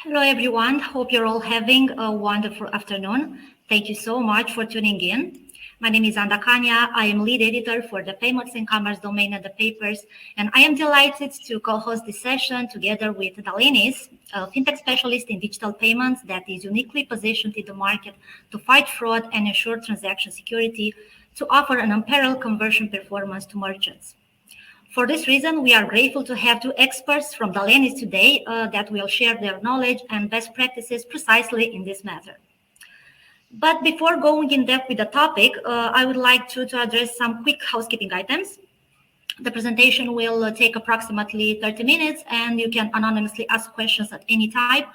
Hello, everyone. Hope you're all having a wonderful afternoon. Thank you so much for tuning in. My name is Anda Kanya. I am lead editor for the Payments and Commerce domain at the Paypers, and I am delighted to co-host this session together with Dalenys, a fintech specialist in digital payments that is uniquely positioned in the market to fight fraud and ensure transaction security to offer an unparalleled conversion performance to merchants. For this reason, we are grateful to have two experts from Dalenys today that will share their knowledge and best practices precisely in this matter. But before going in depth with the topic, I would like to address some quick housekeeping items. The presentation will take approximately 30 minutes, and you can anonymously ask questions at any time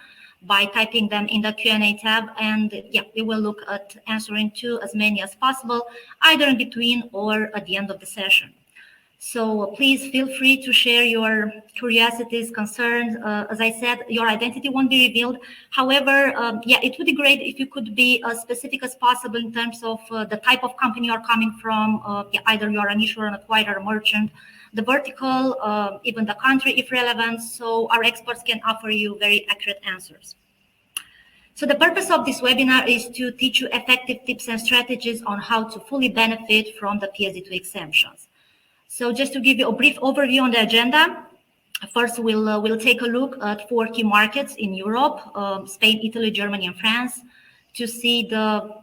by typing them in the Q&A tab. And yeah, we will look at answering to as many as possible, either in between or at the end of the session. So please feel free to share your curiosities, concerns. As I said, your identity won't be revealed. However, it would be great if you could be as specific as possible in terms of the type of company you're coming from. Either you're an issuer, an acquirer, a merchant, the vertical, even the country if relevant. So our experts can offer you very accurate answers. So the purpose of this webinar is to teach you effective tips and strategies on how to fully benefit from the PSD2 exemptions. So just to give you a brief overview on the agenda, first we'll take a look at 4 key markets in Europe, Spain, Italy, Germany, and France, to see the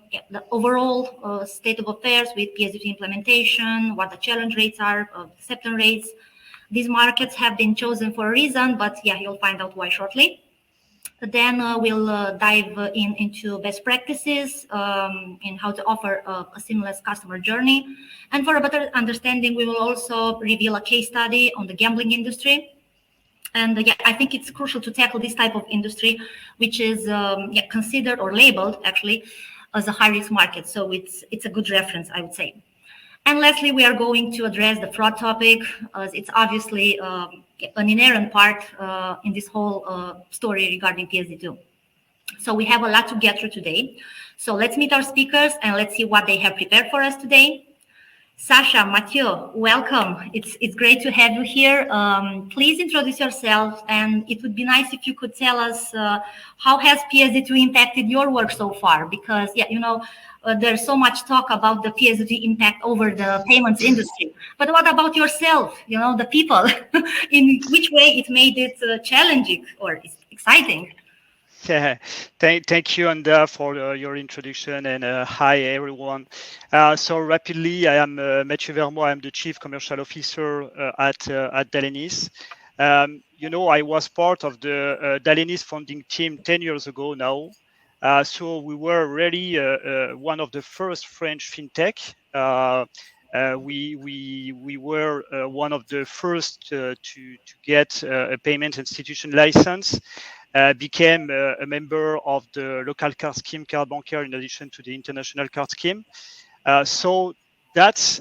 overall state of affairs with PSD2 implementation, what the challenge rates are, acceptance rates. These markets have been chosen for a reason, but yeah, you'll find out why shortly. Then we'll dive into best practices in how to offer a seamless customer journey. And for a better understanding, we will also reveal a case study on the gambling industry. And I think it's crucial to tackle this type of industry, which is considered or labeled actually as a high-risk market. So it's a good reference, I would say. And lastly, we are going to address the fraud topic, as it's obviously an inherent part in this whole story regarding PSD2. So we have a lot to get through today. So let's meet our speakers and let's see what they have prepared for us today. Sasha, Mathieu, welcome. It's great to have you here. Please introduce yourself, and it would be nice if you could tell us how has PSD2 impacted your work so far? Because there's so much talk about the PSD2 impact over the payments industry. But what about yourself? The people. In which way it made it challenging or exciting? Yeah, thank you, Anda, for your introduction, and hi, everyone. So rapidly, I am Mathieu Vermois. I'm the Chief Commercial Officer at Dalenys. I was part of the Dalenys founding team 10 years ago now. So we were really one of the first French fintech. We were one of the first to get a payment institution license. Became a member of the local card scheme, Carte Bancaire, in addition to the international card scheme. So that's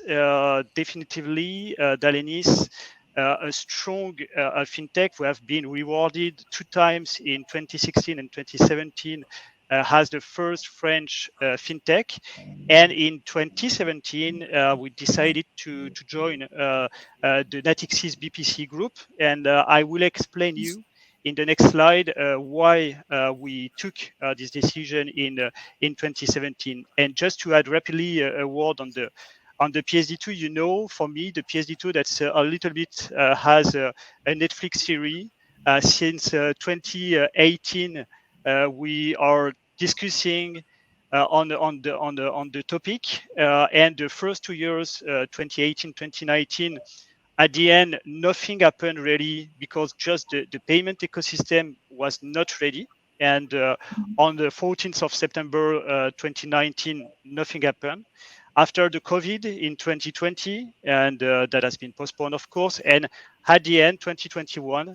definitively Dalenys, a strong fintech. We have been rewarded 2 times in 2016 and 2017 as the first French fintech. And in 2017, we decided to join the Natixis BPC group. And I will explain you in the next slide why we took this decision in 2017. And just to add rapidly a word on the PSD2, for me, the PSD2, that's a little bit has a Netflix series. Since 2018, we are discussing on the topic, and the first 2 years, 2018, 2019, at the end, nothing happened really, because just the payment ecosystem was not ready. And on the 14th of September 2019, nothing happened. After the COVID in 2020, and that has been postponed, of course, and at the end, 2021,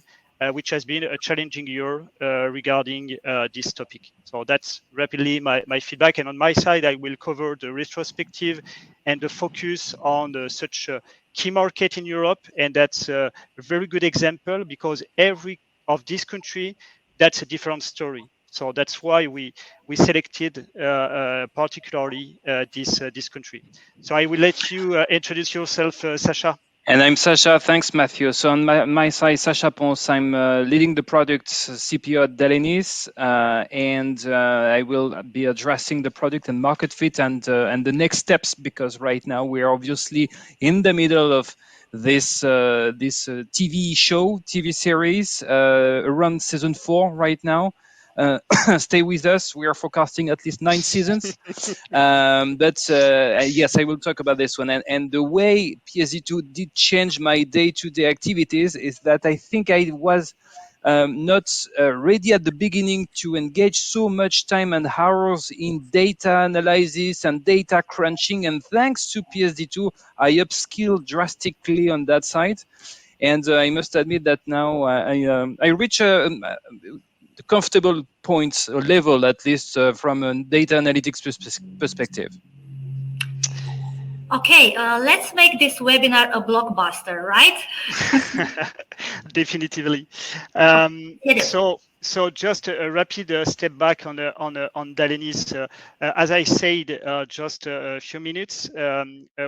which has been a challenging year regarding this topic. So that's rapidly my feedback. And on my side, I will cover the retrospective and the focus on such a key market in Europe. And that's a very good example, because every of this country, that's a different story. So that's why we selected particularly this country. So I will let you introduce yourself, Sasha. And I'm Sasha. Thanks, Matthew. So on my side, Sasha Ponce, I'm leading the product CPO at Dalenys, and I will be addressing the product and market fit and the next steps, because right now we are obviously in the middle of this TV series around season 4 right now. Stay with us. We are forecasting at least 9 seasons. But yes, I will talk about this one. And the way PSD2 did change my day-to-day activities is that I think I was not ready at the beginning to engage so much time and hours in data analysis and data crunching. And thanks to PSD2, I upskilled drastically on that side. And I must admit that now I reach the comfortable point or level, at least from a data analytics perspective. Okay, let's make this webinar a blockbuster, right? Definitively. Hit it. So just a rapid step back on Dalenys. As I said just a few minutes,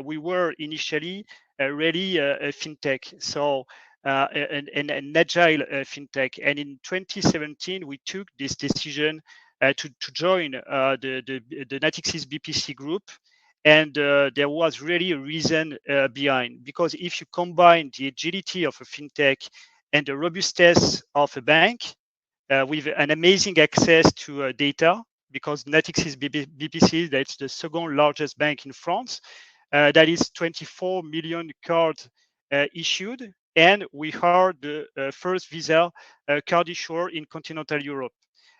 we were initially really a fintech, so an agile fintech. And in 2017, we took this decision to join the Natixis BPC group. And there was really a reason behind, because if you combine the agility of a fintech and the robustness of a bank with an amazing access to data, because Natixis BPC, that's the second largest bank in France, that is 24 million cards issued, and we are the first Visa card issuer in continental Europe.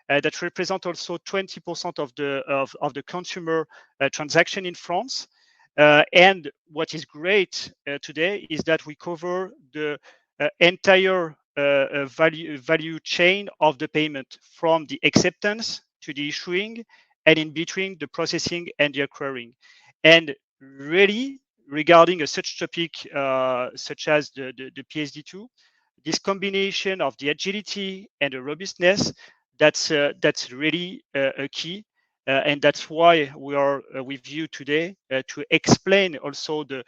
That represent also 20% of the consumer transaction in France. And what is great today is that we cover the entire value chain of the payment, from the acceptance to the issuing, and in between the processing and the acquiring. And really, regarding a such topic such as the PSD2, this combination of the agility and the robustness, that's really a key. And that's why we are with you today to explain also the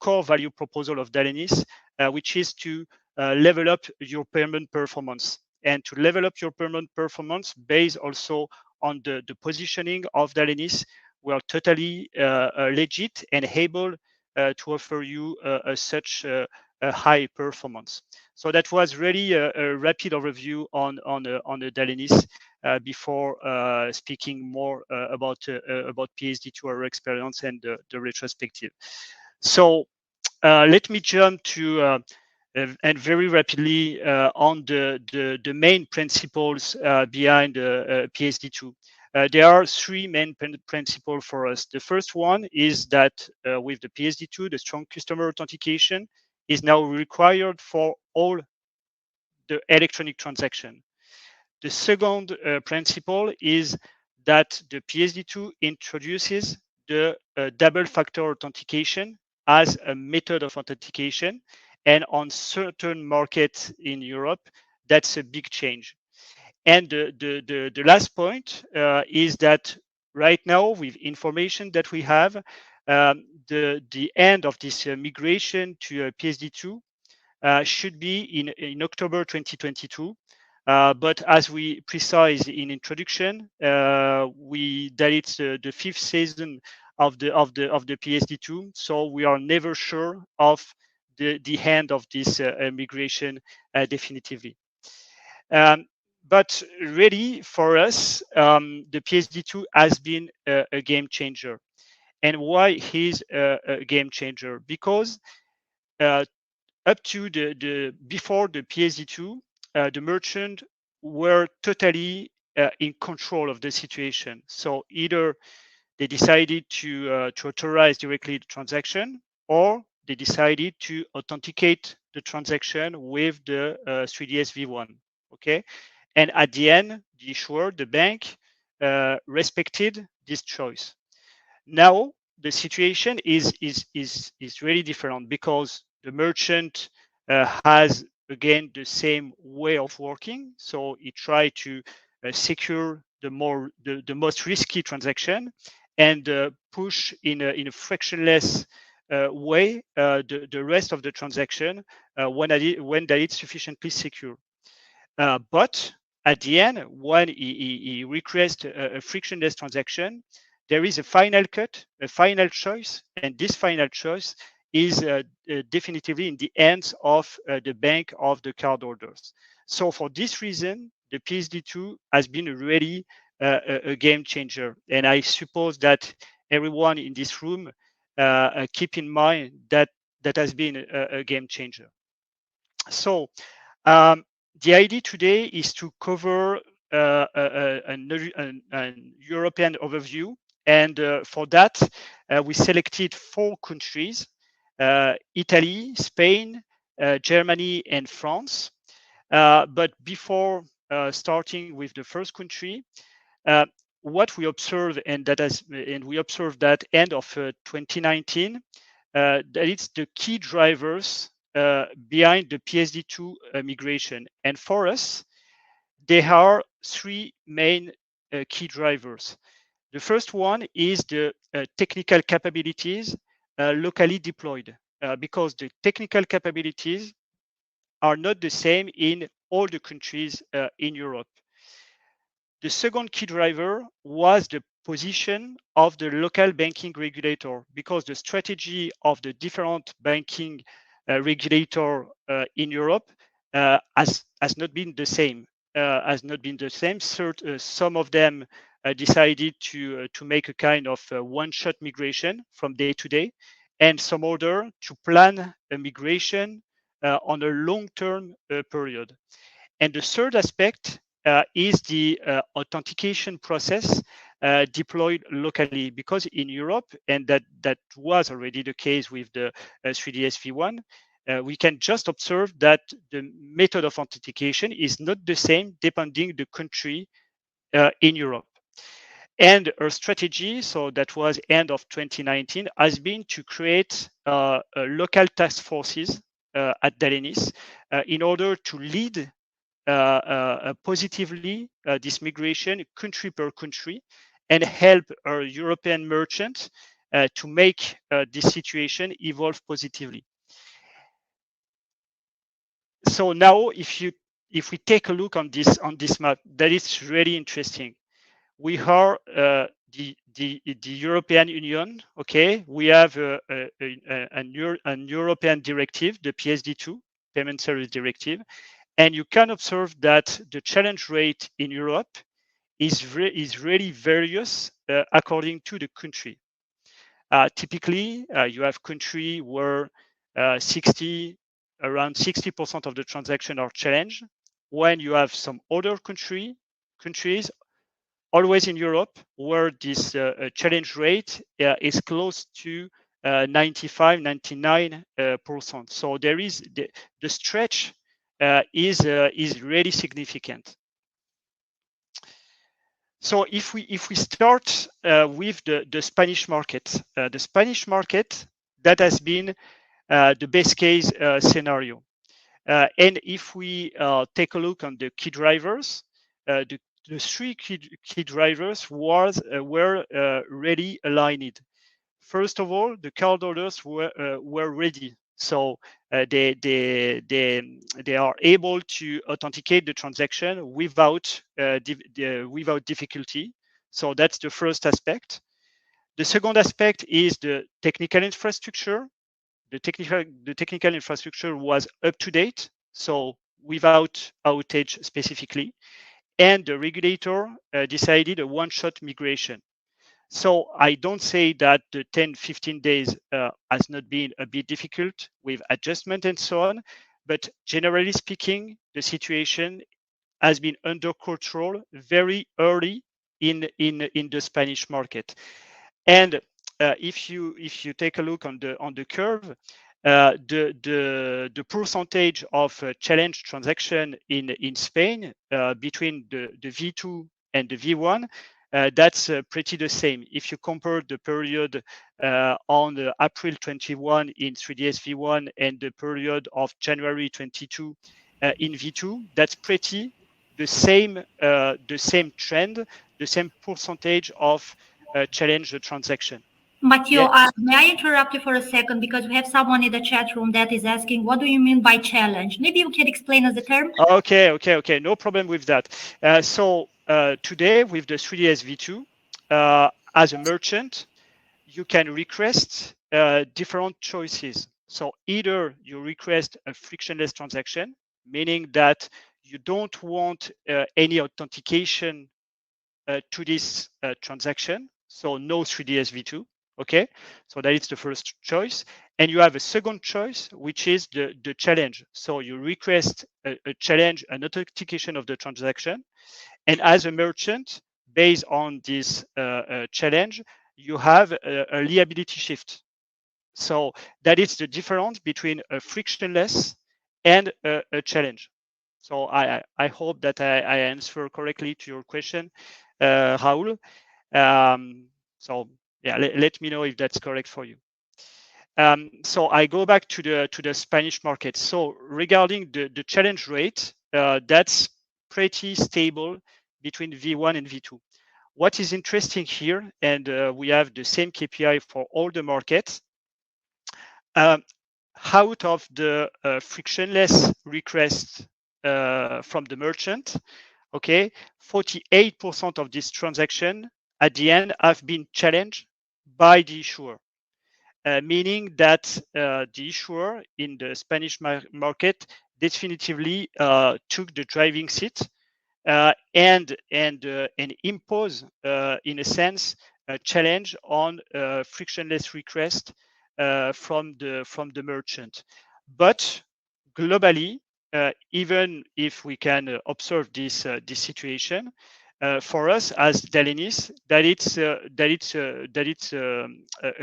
core value proposal of Dalenys, which is to level up your payment performance. And to level up your payment performance based also on the positioning of Dalenys, we are totally legit and able to offer you such a high performance. So that was really a rapid overview on the Dalenys before speaking more about PSD2, our experience, and the retrospective. So let me jump to and very rapidly on the main principles behind PSD2. There are three main principles for us. The first one is that with the PSD2, the strong customer authentication is now required for all the electronic transaction. The second principle is that the PSD2 introduces the double factor authentication as a method of authentication. And on certain markets in Europe, that's a big change. And the last point is that right now, with information that we have, the end of this migration to PSD2 should be in October 2022. But as we precise in introduction, that it's the fifth season of the PSD2, so we are never sure of the end of this migration definitively. But really, for us, the PSD2 has been a game changer. And why he's a game changer? Because up to before the PSD2, the merchant were totally in control of the situation. So either they decided to authorize directly the transaction, or they decided to authenticate the transaction with the 3DS V1. Okay, and at the end, the issuer, the bank, respected this choice. Now the situation is really different, because the merchant has again the same way of working. So he tried to secure the most risky transaction, and push in a frictionless weigh the rest of the transaction when that it's sufficiently secure. But at the end, when he requests a frictionless transaction, there is a final cut, a final choice, and this final choice is definitively in the hands of the bank of the cardholders. So for this reason, the PSD2 has been really a game changer. And I suppose that everyone in this room keep in mind that that has been a game changer. So um, the idea today is to cover an European overview. And for that, we selected 4 countries, Italy, Spain, Germany, and France. But before starting with the first country, uh, what we observe, and we observed that end of 2019, that it's the key drivers behind the PSD2 migration. And for us, there are 3 main key drivers. The first one is the technical capabilities locally deployed, because the technical capabilities are not the same in all the countries in Europe. The second key driver was the position of the local banking regulator, because the strategy of the different banking regulator in Europe has not been the same. Some of them decided to make a kind of one-shot migration from day to day, and some other to plan a migration on a long-term period. And the third aspect is the authentication process deployed locally, because in Europe, and that was already the case with the 3DS V1, we can just observe that the method of authentication is not the same depending the country in Europe. And our strategy, so that was end of 2019, has been to create local task forces at Dalenys in order to lead positively this migration country per country, and help our European merchants to make this situation evolve positively. So now, if we take a look on this map, that is really interesting. We are the European Union. Okay, we have an European directive, the PSD2, Payment Services Directive. And you can observe that the challenge rate in Europe is really various according to the country. Typically, you have country where around 60% of the transaction are challenged, when you have some other countries, always in Europe, where this challenge rate is close to 95, 99%. So there is the stretch is really significant. So if we start with the Spanish market, that has been the best case scenario. And if we take a look on the key drivers, the 3 key drivers were really aligned. First of all, the cardholders were ready, so they are able to authenticate the transaction without difficulty. So that's the first aspect. The second aspect is the technical infrastructure. The technical infrastructure was up to date, so without outage specifically, and the regulator decided a one-shot migration. So I don't say that the 10, 15 days has not been a bit difficult with adjustment and so on, but generally speaking, the situation has been under control very early in the Spanish market. And if you take a look on the curve, the percentage of challenge transaction in Spain between the V2 and the V1, that's pretty the same. If you compare the period on April 21 in 3DS V1 and the period of January 22 in V2, that's pretty the same trend, the same percentage of challenge transaction. Matteo, Yeah. may I interrupt you for a second because we have someone in the chat room that is asking, what do you mean by challenge? Maybe you can explain us the term? Okay. No problem with that. So today with the 3ds V2, as a merchant, you can request different choices. So either you request a frictionless transaction, meaning that you don't want any authentication to this transaction, so no 3ds V2. Okay, so that is the first choice. And you have a second choice, which is the challenge. So you request a challenge, an authentication of the transaction. And as a merchant, based on this challenge, you have a liability shift. So that is the difference between a frictionless and a challenge. So I hope that I answer correctly to your question, Raul. So yeah, let me know if that's correct for you. So I go back to the Spanish market. So regarding the challenge rate, that's pretty stable between V1 and V2. What is interesting here, and we have the same KPI for all the markets, out of the frictionless request from the merchant, okay, 48% of this transaction at the end have been challenged by the issuer. Meaning that the issuer in the Spanish market definitively took the driving seat and impose, in a sense, a challenge on frictionless request from the merchant. But globally, even if we can observe this situation, for us as Dalenys, that it's a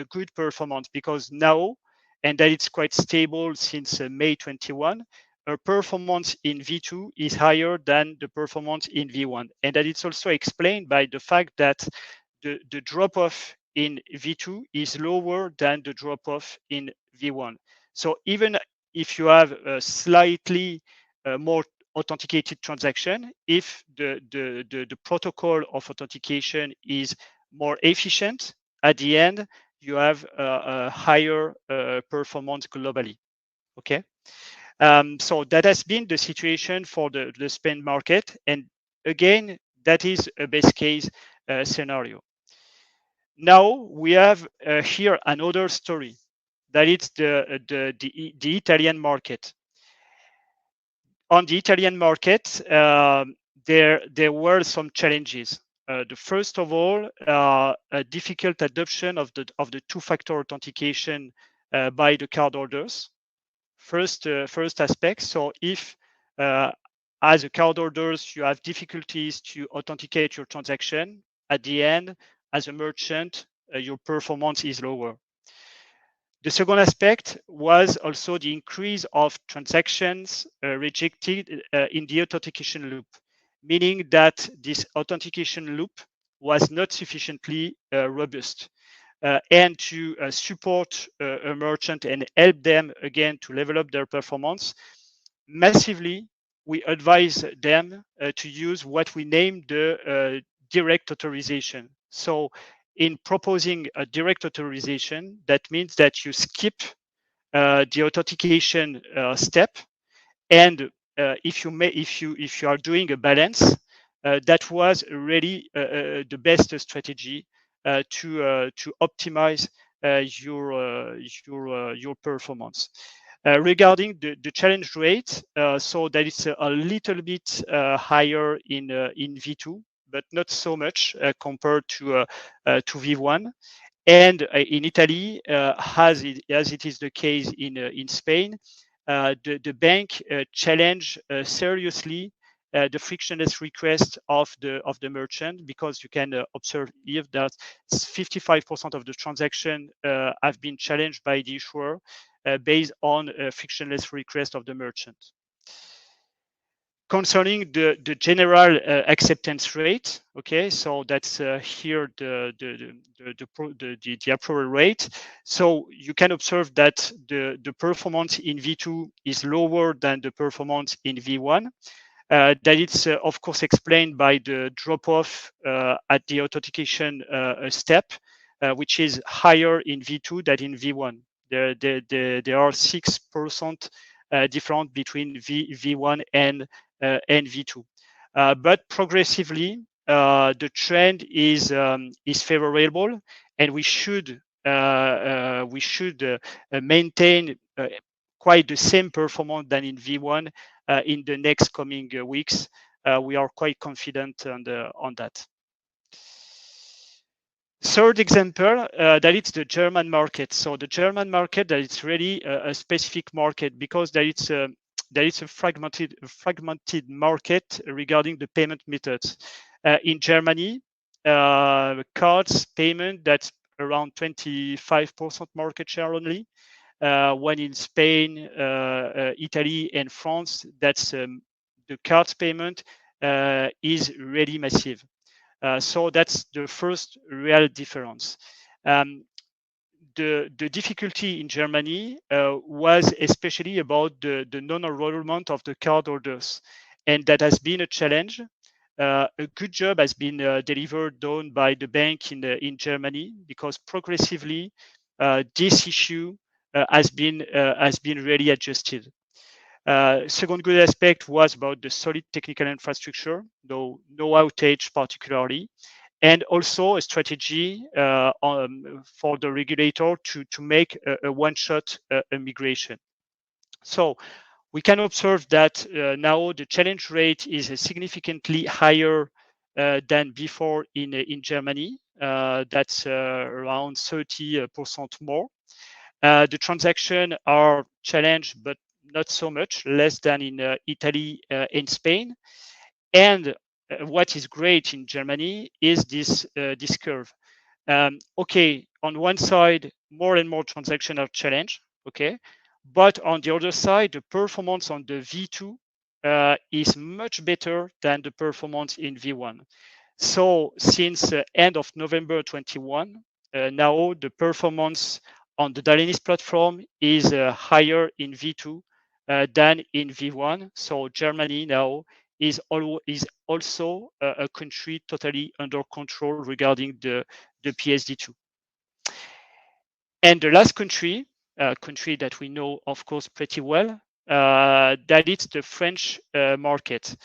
good performance, because now, and that it's quite stable since May 21, our performance in V2 is higher than the performance in V1, and that it's also explained by the fact that the drop off in V2 is lower than the drop off in V1. So even if you have a slightly more authenticated transaction, if the protocol of authentication is more efficient, at the end you have a higher performance globally. Okay, so that has been the situation for the Spain market, and again, that is a best case scenario. Now we have here another story, that is the Italian market. On the Italian market, there were some challenges. The first of all, a difficult adoption of the two-factor authentication by the cardholders. First aspect. So if as a cardholders you have difficulties to authenticate your transaction, at the end, as a merchant, your performance is lower. The second aspect was also the increase of transactions rejected in the authentication loop, meaning that this authentication loop was not sufficiently robust. And to support a merchant and help them again to level up their performance, massively, we advise them to use what we name the direct authorization. So in proposing a direct authorization, that means that you skip the authentication step, and if you are doing a balance, that was really the best strategy to optimize your performance. Regarding the challenge rate, so that is a little bit higher in V2, but not so much compared to V1. And in Italy, as it is the case in Spain, the bank challenge seriously the frictionless request of the merchant, because you can observe here that 55% of the transaction have been challenged by the issuer based on a frictionless request of the merchant. Concerning the general acceptance rate, okay, so that's here the approval rate. So you can observe that the performance in V2 is lower than the performance in V1. That it's of course explained by the drop off at the authentication step. which is higher in V2 than in V1. There are 6% difference between V1 and V2. But progressively, the trend is favorable, and we should maintain quite the same performance than in V1 in the next coming weeks. We are quite confident on that. Third example, that it's the German market. So the German market, that it's really a specific market because there is a fragmented market regarding the payment methods. In Germany, cards payment, that's around 25% market share only. When in Spain, Italy, and France, that's the cards payment is really massive. So that's the first real difference. The difficulty in Germany was especially about the non-enrollment of the cardholders, and that has been a challenge. A good job has been delivered done by the bank in Germany, because progressively this issue has been really adjusted. Second good aspect was about the solid technical infrastructure, though no outage particularly, and also a strategy for the regulator to make a one-shot migration. So we can observe that now the challenge rate is significantly higher than before in Germany. That's around 30% more. The transactions are challenged, but not so much, less than in Italy and Spain. And what is great in Germany is this curve. Okay, on one side, more and more transactions are challenged. Okay, but on the other side, the performance on the V2 is much better than the performance in V1. So since end of November 21, now the performance on the Dalenys platform is higher in V2 than in V1. So Germany now is also a country totally under control regarding the PSD2. And the last country that we know, of course, pretty well, that is the French market.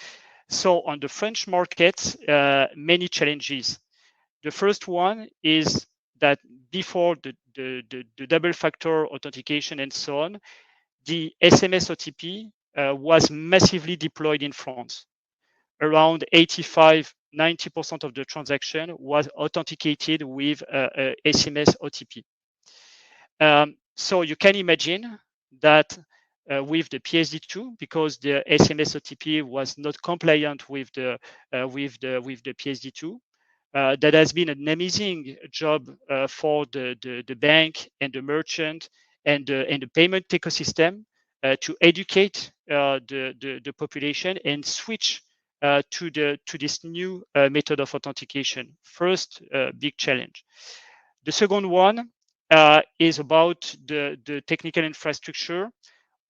So on the French market, many challenges. The first one is that before the double factor authentication and so on, the SMS OTP was massively deployed in France. Around 85-90% of the transaction was authenticated with SMS OTP. So you can imagine that with the PSD2, because the SMS OTP was not compliant with the PSD2, that has been an amazing job for the bank and the merchant and the payment ecosystem to educate the population and switch to this new method of authentication. First big challenge. The second one is about the technical infrastructure.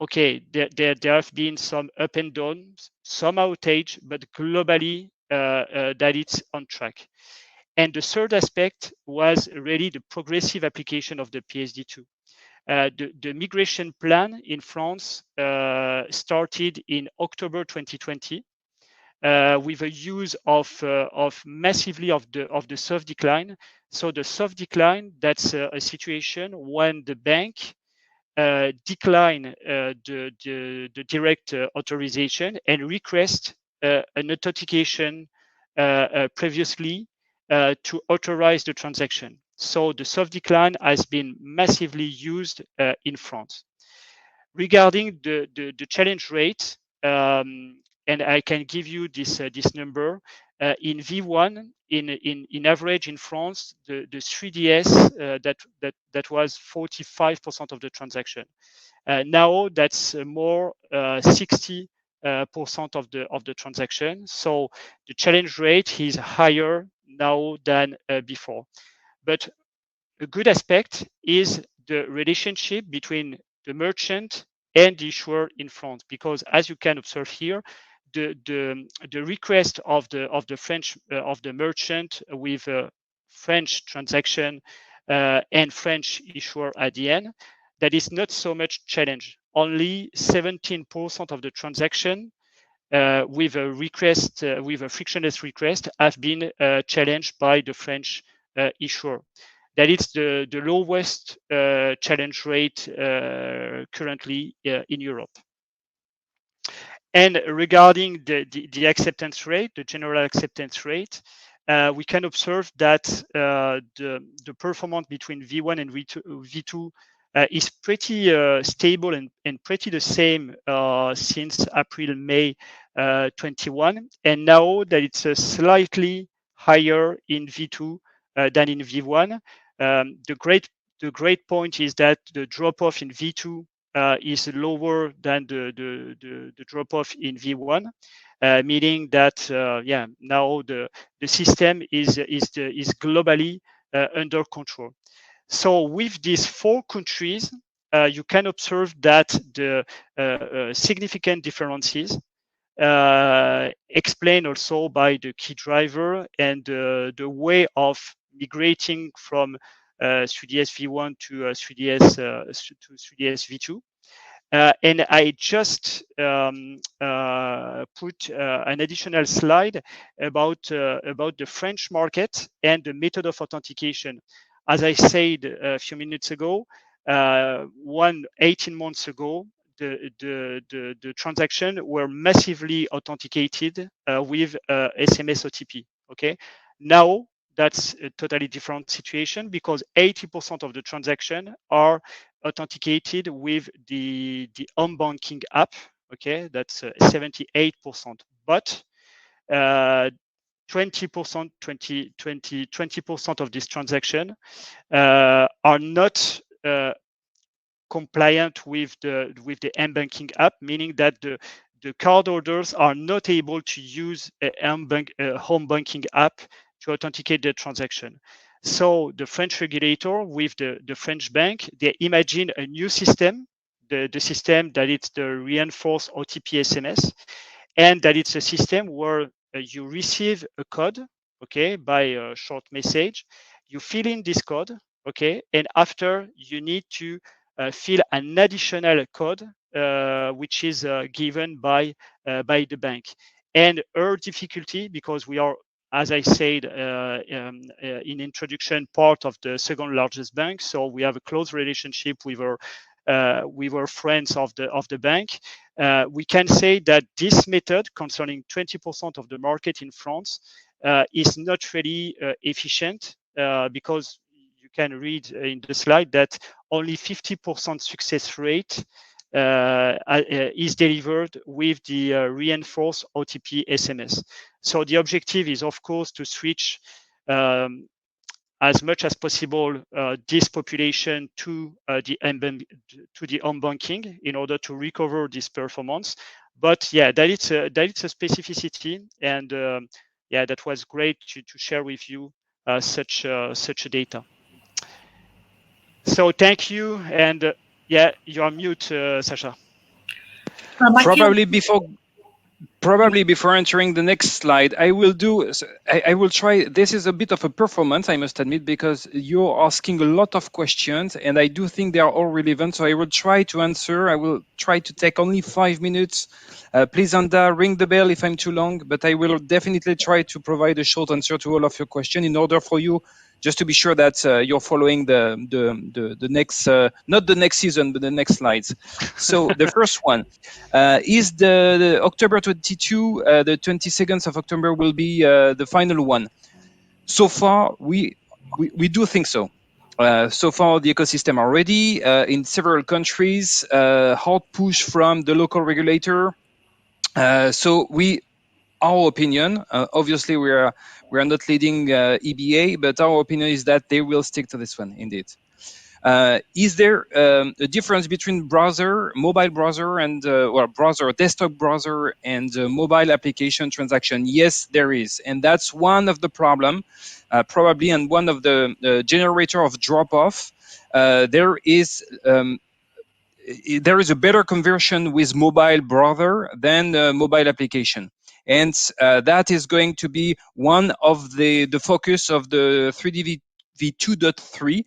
Okay, there have been some up and downs, some outage, but globally that it's on track. And the third aspect was really the progressive application of the PSD2. The migration plan in France started in October 2020 with a use of massively of the soft decline. So the soft decline, that's a situation when the bank decline the direct authorization and request an authentication previously to authorize the transaction. So the soft decline has been massively used in France. Regarding the challenge rate, and I can give you this number. In V1, in average in France, the 3DS that was 45% of the transaction. Now that's more 60% of the transaction. So the challenge rate is higher now than before. But a good aspect is the relationship between the merchant and the issuer in France, because as you can observe here, the request of the French of the merchant with a French transaction and French issuer at the end, that is not so much challenge. Only 17% of the transaction with a request, with a frictionless request, have been challenged by the French issuer. That is the lowest challenge rate currently in Europe. And regarding the acceptance rate, the general acceptance rate, we can observe that the performance between V1 and V2 is pretty stable and pretty the same since April, May 21. And now that it's slightly higher in V2 than in V1. The great point is that the drop-off in V2 is lower than the drop-off in V1, meaning that now the system is globally under control. So with these 4 countries, you can observe that the significant differences explained also by the key driver and the way of migrating from 3ds V1 to 3ds V2. And I just put an additional slide about the French market and the method of authentication. As I said a few minutes ago, 18 months ago, the transaction were massively authenticated with SMS OTP. Okay, now that's a totally different situation because 80% of the transaction are authenticated with the home banking app. Okay, that's 78%, but 20% of this transaction are not compliant with the M-banking app, meaning that the cardholders are not able to use a home banking app to authenticate their transaction. So the French regulator with the French bank, they imagine a new system, the system that it's the reinforced OTP SMS, and that it's a system where you receive a code, okay, by a short message, you fill in this code, okay, and after you need to fill an additional code, which is given by the bank. And our difficulty, because we are, as I said in introduction, part of the second largest bank, so we have a close relationship with our friends of the bank. We can say that this method, concerning 20% of the market in France, is not really efficient because you can read in the slide that only 50% success rate is delivered with the reinforced OTP SMS. So the objective is, of course, to switch as much as possible this population to the home banking in order to recover this performance. But yeah, that it's a specificity, and that was great to share with you such data. So thank you, and you're on mute, Sasha. Probably before entering the next slide, I will try. This is a bit of a performance, I must admit, because you're asking a lot of questions and I do think they are all relevant. So I will try to answer. I will try to take only 5 minutes. Please, Anda, ring the bell if I'm too long, but I will definitely try to provide a short answer to all of your questions in order for you just to be sure that you're following the next, not the next season, but the next slides. So the first one is the October 22, the 22nd of October will be the final one. So far, we do think so. So far, the ecosystem are ready in several countries. Hard push from the local regulator. So our opinion, obviously we are not leading EBA, but our opinion is that they will stick to this one indeed. Is there a difference between mobile browser and desktop browser and mobile application transaction? Yes, there is, and that's one of the problem, probably, and one of the generator of drop-off. There is a better conversion with mobile browser than mobile application. And that is going to be one of the focus of the 3D v2.3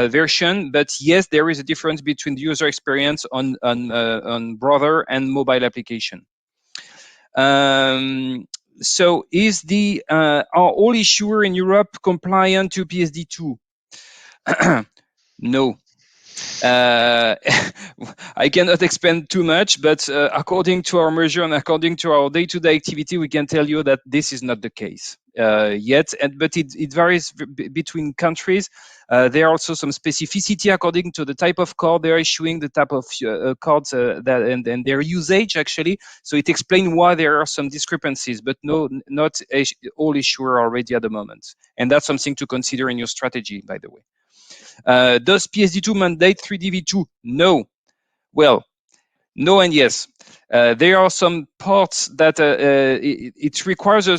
version. But yes, there is a difference between the user experience on browser and mobile application. So is are all issuers in Europe compliant to PSD2? No. I cannot expand too much, but according to our measure and according to our day-to-day activity, we can tell you that this is not the case yet. But it varies between countries. There are also some specificity according to the type of card they're issuing, the type of cards and their usage actually. So it explains why there are some discrepancies, but no, not all issuers are ready at the moment. And that's something to consider in your strategy, by the way. Does PSD2 mandate 3DV2? No. Well, no and yes. There are some parts that it requires a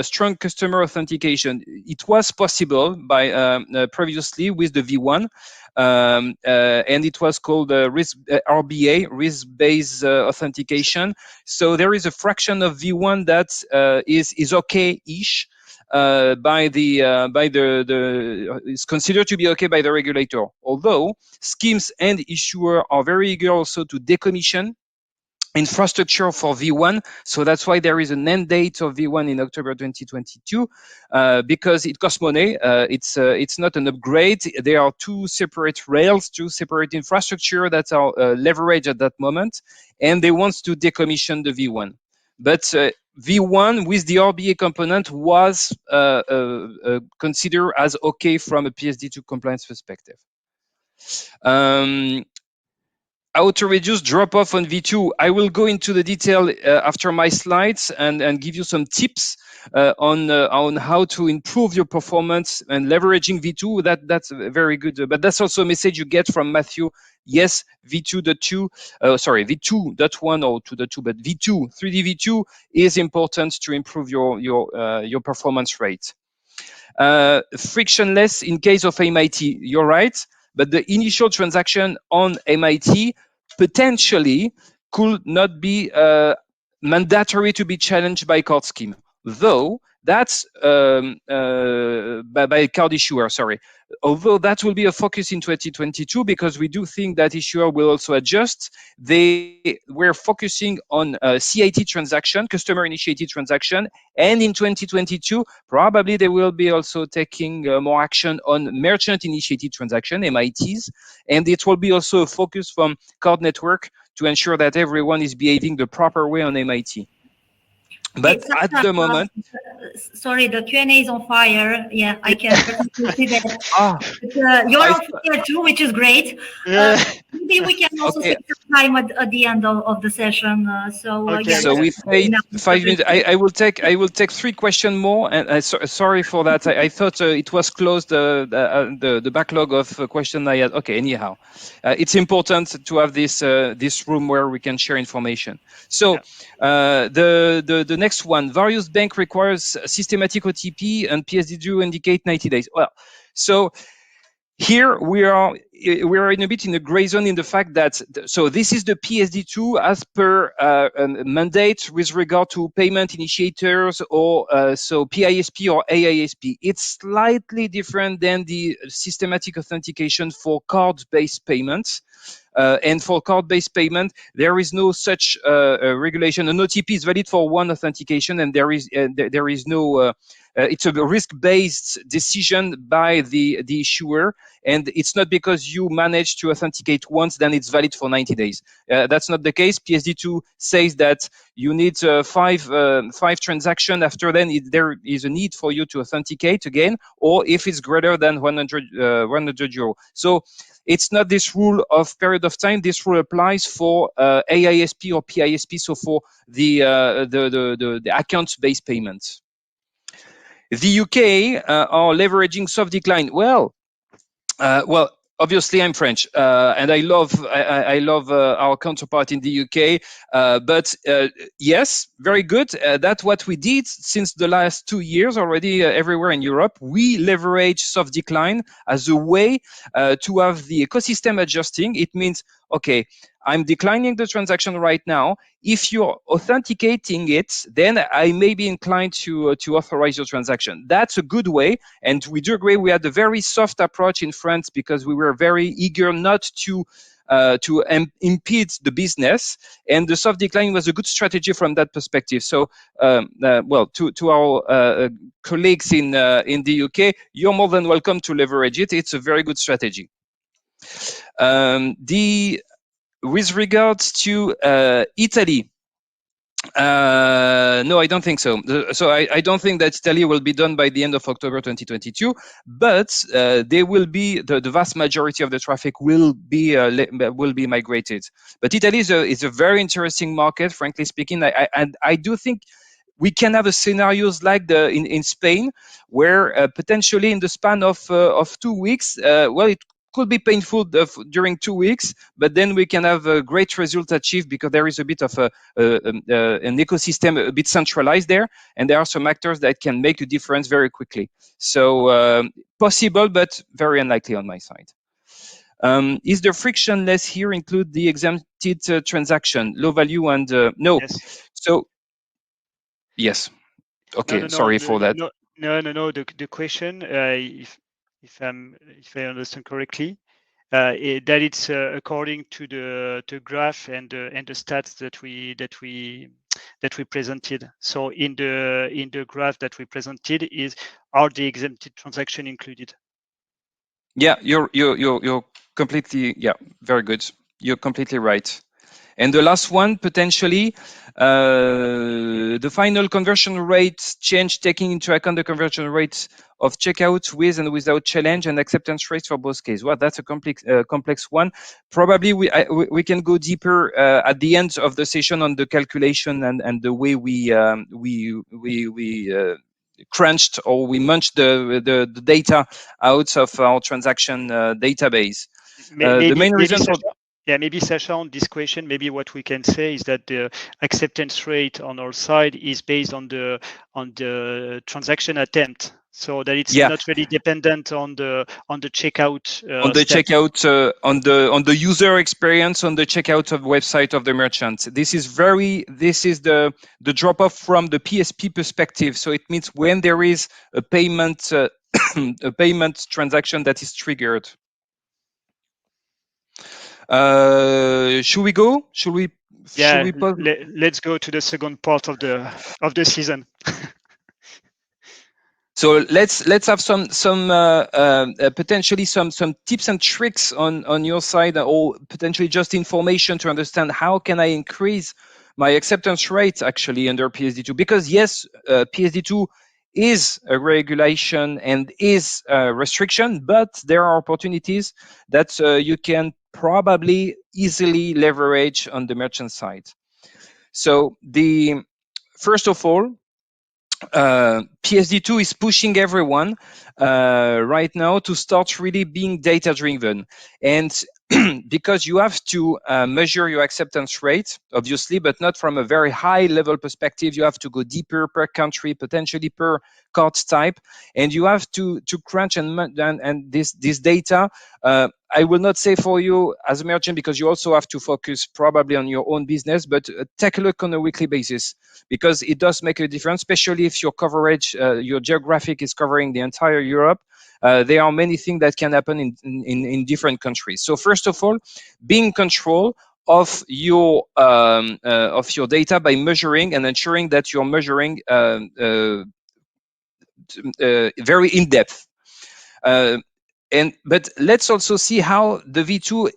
strong customer authentication. It was possible by previously with the V1, and it was called RBA, risk-based authentication. So there is a fraction of V1 that is okay-ish. Is considered to be okay by the regulator. Although schemes and issuer are very eager also to decommission infrastructure for V1. So that's why there is an end date of V1 in October 2022, because it costs money. It's not an upgrade. There are two separate rails, two separate infrastructure that are leveraged at that moment, and they want to decommission the V1. But V1 with the RBA component was considered as okay from a PSD2 compliance perspective. How to reduce drop-off on V2? I will go into the detail after my slides and give you some tips on how to improve your performance and leveraging V2. That's very good, but that's also a message you get from Matthew. Yes, V2.2, V2.1 or 2.2, but V2, 3D V2 is important to improve your performance rate. Frictionless in case of MIT, you're right, but the initial transaction on MIT potentially could not be mandatory to be challenged by card scheme, though that's by card issuer, sorry. Although that will be a focus in 2022, because we do think that issuer will also adjust. They were focusing on CIT transaction, customer initiated transaction, and in 2022, probably they will be also taking more action on merchant initiated transaction, MITs, and it will be also a focus from card network to ensure that everyone is behaving the proper way on MIT. But at the moment, sorry, the Q&A is on fire. Yeah, I can see that. You're on fire too, which is great. Maybe we can also take some time at the end of the session. So we say 5 minutes. I will take 3 questions more. And sorry for that. I thought it was closed. The backlog of questions I had. Okay. Anyhow, it's important to have this room where we can share information. So the next one, various bank requires systematic OTP and PSD2 indicate 90 days. Well, so here we are in a bit in a gray zone in the fact that, so this is the PSD2 as per mandate with regard to payment initiators or so PISP or AISP. It's slightly different than the systematic authentication for card-based payments. And for card-based payment, there is no such regulation. An OTP is valid for one authentication, and there is no. It's a risk-based decision by the issuer, and it's not because you manage to authenticate once, then it's valid for 90 days. That's not the case. PSD2 says that you need 5 transactions. After then, there is a need for you to authenticate again, or if it's greater than 100 euro. So it's not this rule of period of time. This rule applies for AISP or PISP, so for the account-based payments. The UK are leveraging soft decline. Well, obviously I'm French, and I love our counterpart in the UK. But yes, very good. That's what we did since the last 2 years already. Everywhere in Europe, we leverage soft decline as a way to have the ecosystem adjusting. It means okay, I'm declining the transaction right now. If you're authenticating it, then I may be inclined to authorize your transaction. That's a good way. And we do agree we had a very soft approach in France because we were very eager not to impede the business, and the soft decline was a good strategy from that perspective. So, well, to our colleagues in the UK, you're more than welcome to leverage it. It's a very good strategy. With regards to Italy, no, I don't think so. So I don't think that Italy will be done by the end of October 2022, but they will be the vast majority of the traffic will be migrated. But Italy is a very interesting market, frankly speaking. I do think we can have a scenarios like in Spain, where potentially in the span of 2 weeks, well, it could be painful during 2 weeks, but then we can have a great result achieved because there is a bit of an ecosystem a bit centralized there, and there are some actors that can make a difference very quickly. So possible, but very unlikely on my side. Is the frictionless here include the exempted transaction, low value and no? Yes. So yes. Okay, No. sorry for that. No. The question, if I understand correctly, that it's according to the graph and the stats that we presented. So in the graph that we presented are the exempted transaction included? Yeah, you're completely, yeah, very good. You're completely right. And the last one, potentially, the final conversion rate change, taking into account the conversion rates of checkout with and without challenge and acceptance rates for both cases. Well, that's a complex one. Probably we can go deeper at the end of the session on the calculation and the way we crunched or we munched the data out of our transaction database. The main reason for maybe Sacha, on this question, maybe what we can say is that the acceptance rate on our side is based on the transaction attempt, so that it's not really dependent on the checkout on the step. checkout on the user experience on the checkout of website of the merchant. This is the drop off from the PSP perspective. So it means when there is a payment a payment transaction that is triggered. Should we go? Should we pause? Let's go to the second part of the season. So let's have some potentially some tips and tricks on your side, or potentially just information to understand how can I increase my acceptance rate actually under PSD2, because yes, PSD2 is a regulation and is a restriction, but there are opportunities that you can probably easily leverage on the merchant side. So first of all, PSD2 is pushing everyone right now to start really being data driven, and because you have to measure your acceptance rate, obviously, but not from a very high level perspective. You have to go deeper per country, potentially per card type, and you have to crunch and this data. I will not say for you as a merchant, because you also have to focus probably on your own business, but take a look on a weekly basis, because it does make a difference, especially if your coverage, your geographic is covering the entire Europe. There are many things that can happen in different countries. So first of all, being in control of your data by measuring and ensuring that you're measuring very in depth. But let's also see how the V2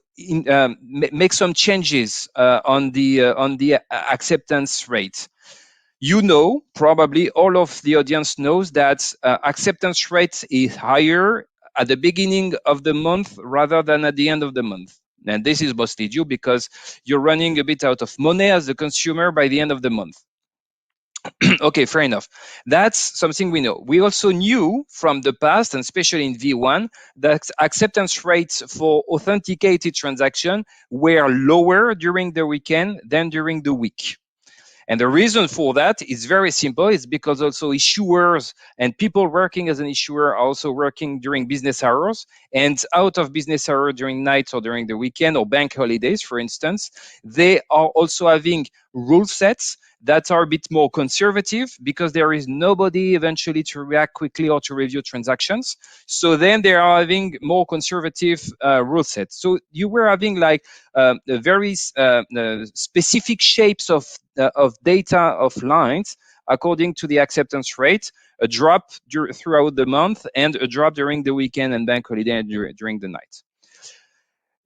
makes some changes on the acceptance rate. You know, probably all of the audience knows that acceptance rate is higher at the beginning of the month rather than at the end of the month. And this is mostly due because you're running a bit out of money as a consumer by the end of the month. Okay, fair enough. That's something we know. We also knew from the past, and especially in V1, that acceptance rates for authenticated transaction were lower during the weekend than during the week. And the reason for that is very simple. It's because also issuers and people working as an issuer are also working during business hours, and out of business hour during nights or during the weekend or bank holidays, for instance, they are also having rule sets that are a bit more conservative because there is nobody eventually to react quickly or to review transactions. So then they are having more conservative rule sets. So you were having like very specific shapes of data of lines according to the acceptance rate, a drop throughout the month and a drop during the weekend and bank holiday and during the night.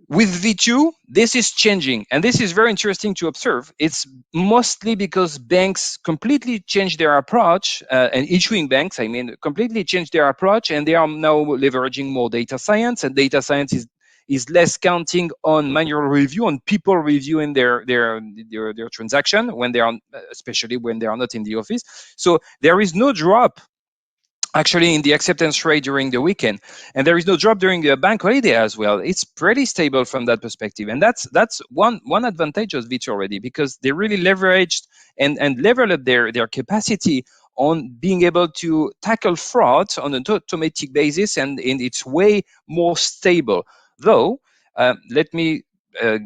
With V2, this is changing, and this is very interesting to observe. It's mostly because banks completely changed their approach, and issuing banks, I mean, completely changed their approach, and they are now leveraging more data science, and data science is less counting on manual review, on people reviewing their transaction when they are, especially when they are not in the office. So there is no drop actually in the acceptance rate during the weekend, and there is no drop during the bank holiday as well. It's pretty stable from that perspective, and that's one advantage of V2 already, because they really leveraged and leveled up their capacity on being able to tackle fraud on an automatic basis, and it's way more stable. Though let me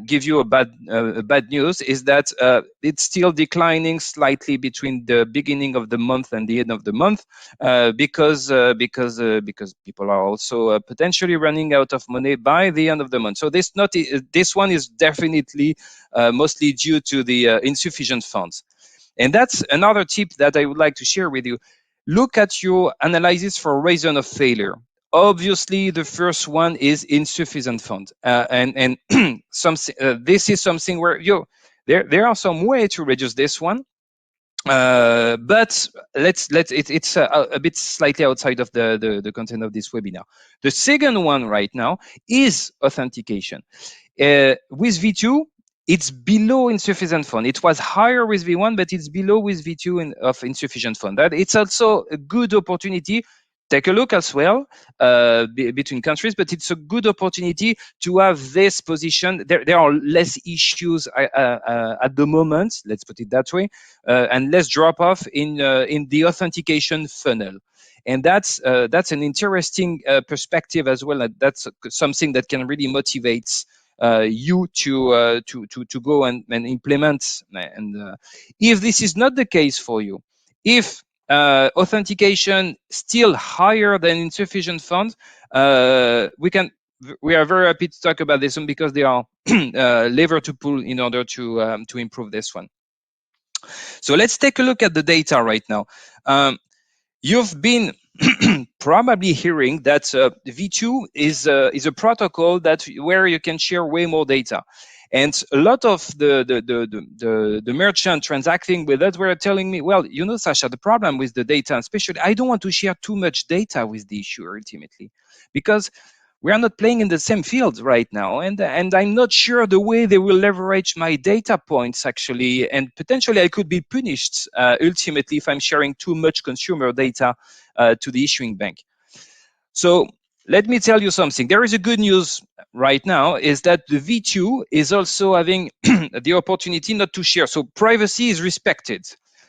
give you a bad news is that it's still declining slightly between the beginning of the month and the end of the month, because people are also potentially running out of money by the end of the month. So this one is definitely mostly due to the insufficient funds. And that's another tip that I would like to share with you. Look at your analysis for reason of failure. Obviously, the first one is insufficient fund, and this is something where there are some way to reduce this one, but it's a bit slightly outside of the content of this webinar. The second one right now is authentication. With V2, it's below insufficient fund. It was higher with V1, but it's below with V2 of insufficient fund. That it's also a good opportunity. Take a look as well between countries, but it's a good opportunity to have this position. There are less issues at the moment, let's put it that way, and less drop off in the authentication funnel. And that's an interesting perspective as well. That's something that can really motivate you to go and implement. And if this is not the case for you, if authentication still higher than insufficient funds, we are very happy to talk about this one, because they are lever to pull in order to improve this one. So let's take a look at the data right now. You've been probably hearing that V2 is a protocol where you can share way more data. And a lot of the merchant transacting with us were telling me, well, Sasha, the problem with the data, especially, I don't want to share too much data with the issuer ultimately, because we are not playing in the same field right now, and I'm not sure the way they will leverage my data points actually, and potentially I could be punished ultimately if I'm sharing too much consumer data to the issuing bank. So let me tell you something. There is a good news right now, is that the V2 is also having the opportunity not to share. So privacy is respected,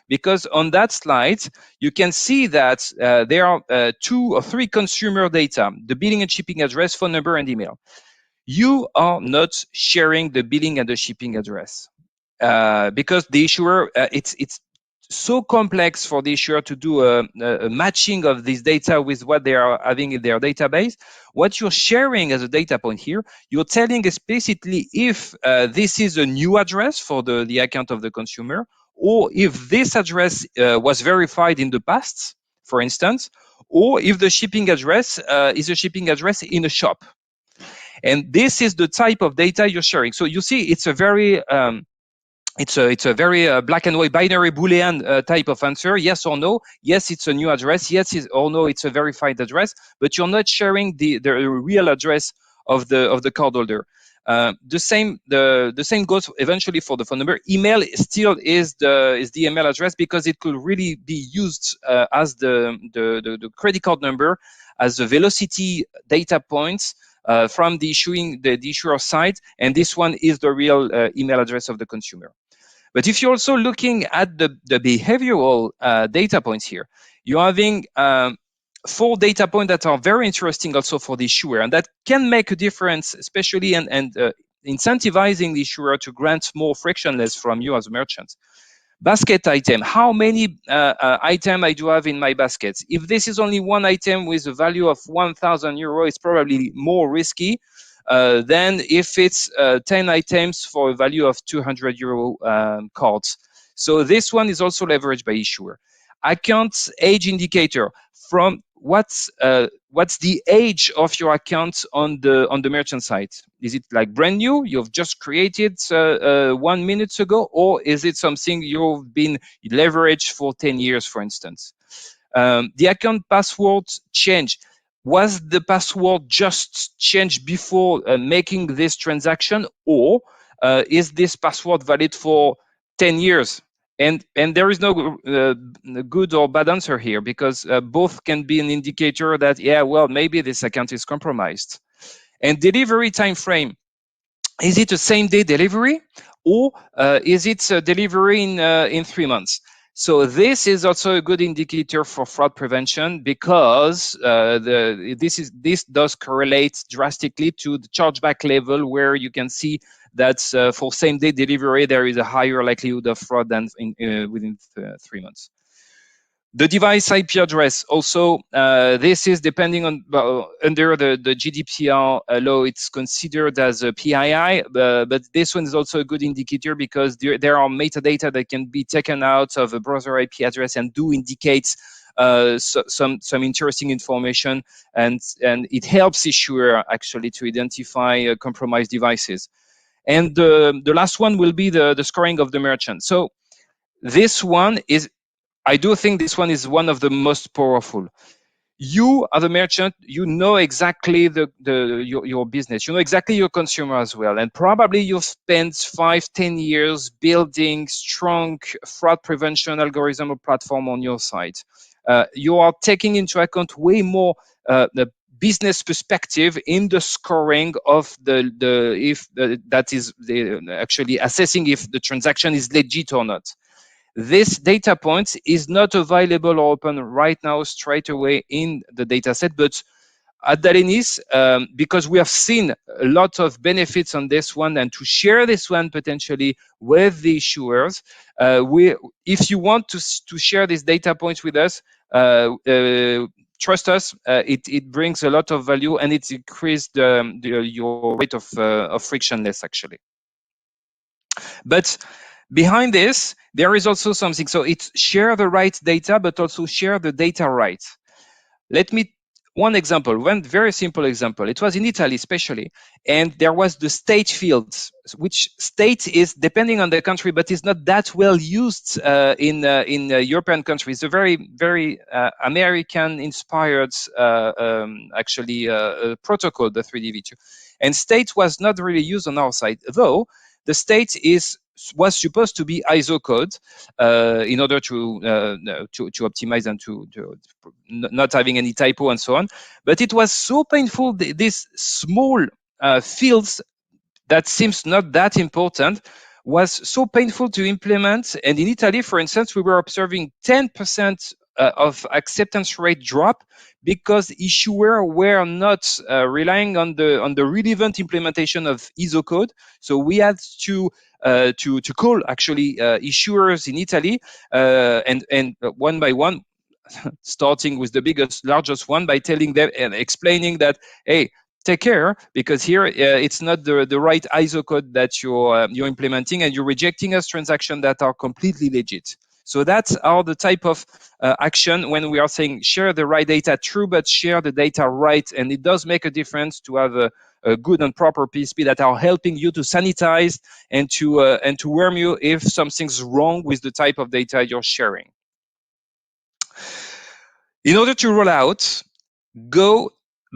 because on that slide, you can see that there are 2 or 3 consumer data: the billing and shipping address, phone number, and email. You are not sharing the billing and the shipping address because the issuer, it's so complex for the issuer to do a matching of this data with what they are having in their database. What you're sharing as a data point here, you're telling explicitly if this is a new address for the account of the consumer, or if this address was verified in the past, for instance, or if the shipping address is a shipping address in a shop. And this is the type of data you're sharing. So you see, it's a very it's a very black and white binary Boolean type of answer: yes or no. Yes, it's a new address. Yes, or no, it's a verified address. But you're not sharing the real address of the cardholder. The same goes eventually for the phone number. Email still is the email address, because it could really be used as the credit card number, as a velocity data points from the issuer side, and this one is the real email address of the consumer. But if you're also looking at the behavioral data points here, you're having 4 data points that are very interesting also for the issuer, and that can make a difference, especially and incentivizing the issuer to grant more frictionless from you as a merchant. Basket item, how many item I do have in my basket? If this is only one item with a value of 1,000 euro, it's probably more risky than if it's 10 items for a value of 200 euro cards. So this one is also leveraged by issuer. Account age indicator, from what's the age of your account on the merchant site? Is it like brand new, you've just created 1 minute ago, or is it something you've been leveraged for 10 years, for instance? The account password change, was the password just changed before making this transaction, or is this password valid for 10 years? And there is no good or bad answer here, because both can be an indicator that, yeah, well, maybe this account is compromised. And delivery time frame, is it a same day delivery, or is it a delivery in 3 months? So this is also a good indicator for fraud prevention, because this does correlate drastically to the chargeback level, where you can see that for same day delivery there is a higher likelihood of fraud than within 3 months. The device IP address also, this is depending on under the GDPR law, it's considered as a PII, but this one is also a good indicator, because there are metadata that can be taken out of a browser IP address and do indicate some interesting information, and it helps issuer actually to identify compromised devices. And the last one will be the scoring of the merchant. So this one is, I do think this one is one of the most powerful. You as a merchant, you know exactly your business, you know exactly your consumer as well, and probably you've spent 5-10 years building strong fraud prevention algorithm or platform on your site. You are taking into account way more the business perspective in the scoring of that is actually assessing if the transaction is legit or not. This data point is not available or open right now straight away in the data set, but at Dalenys, because we have seen a lot of benefits on this one, and to share this one potentially with the issuers, if you want to share these data points with us, trust us, it brings a lot of value, and it increased your rate of frictionless actually. But behind this, there is also something. So it's share the right data, but also share the data right. Let me one very simple example. It was in Italy especially, and there was the state fields, which state is depending on the country, but is not that well used in European countries. A very American-inspired protocol, the 3DV2, and state was not really used on our side, though the state was supposed to be ISO code in order to optimize and to not having any typo and so on. But it was so painful, these small fields that seems not that important was so painful to implement. And in Italy, for instance, we were observing 10% of acceptance rate drop, because issuers were not relying on the relevant implementation of ISO code. So we had to call actually issuers in Italy and one by one, starting with the largest one, by telling them and explaining that, hey, take care, because here it's not the right ISO code that you're implementing, and you're rejecting us transactions that are completely legit. So that's all the type of action when we are saying share the right data, true, but share the data right. And it does make a difference to have a good and proper PSP that are helping you to sanitize and to warn you if something's wrong with the type of data you're sharing. In order to roll out, go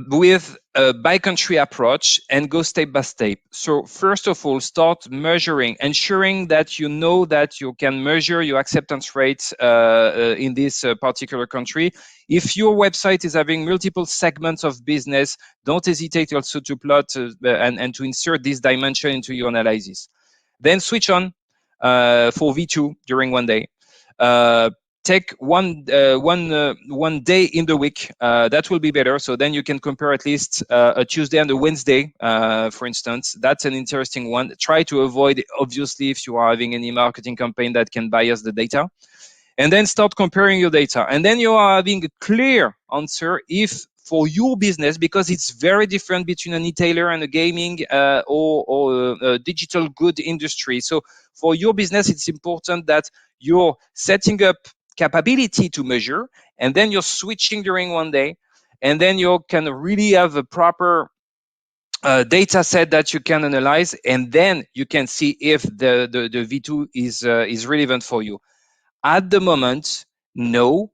with a by country approach and go step by step. So first of all, start measuring, ensuring that you know that you can measure your acceptance rates in this particular country. If your website is having multiple segments of business, don't hesitate also to plot and to insert this dimension into your analysis. Then switch on. for V2 during one day. Take one day in the week. That will be better. So then you can compare at least a Tuesday and a Wednesday, for instance. That's an interesting one. Try to avoid, obviously, if you are having any marketing campaign that can bias the data. And then start comparing your data. And then you are having a clear answer if for your business, because it's very different between an e-tailer and a gaming or a digital good industry. So for your business, it's important that you're setting up capability to measure, and then you're switching during one day, and then you can really have a proper data set that you can analyze, and then you can see if the V2 is relevant for you. At the moment, no,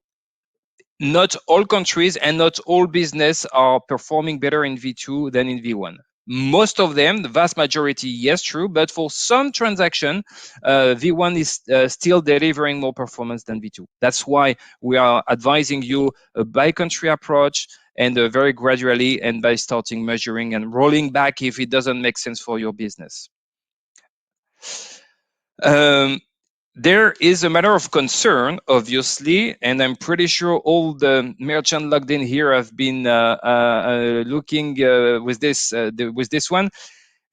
not all countries and not all business are performing better in V2 than in V1. Most of them, the vast majority, yes, true, but for some transaction, V1 is still delivering more performance than V2. That's why we are advising you a by-country approach, and very gradually, and by starting measuring and rolling back if it doesn't make sense for your business. There is a matter of concern, obviously, and I'm pretty sure all the merchants logged in here have been looking with this one.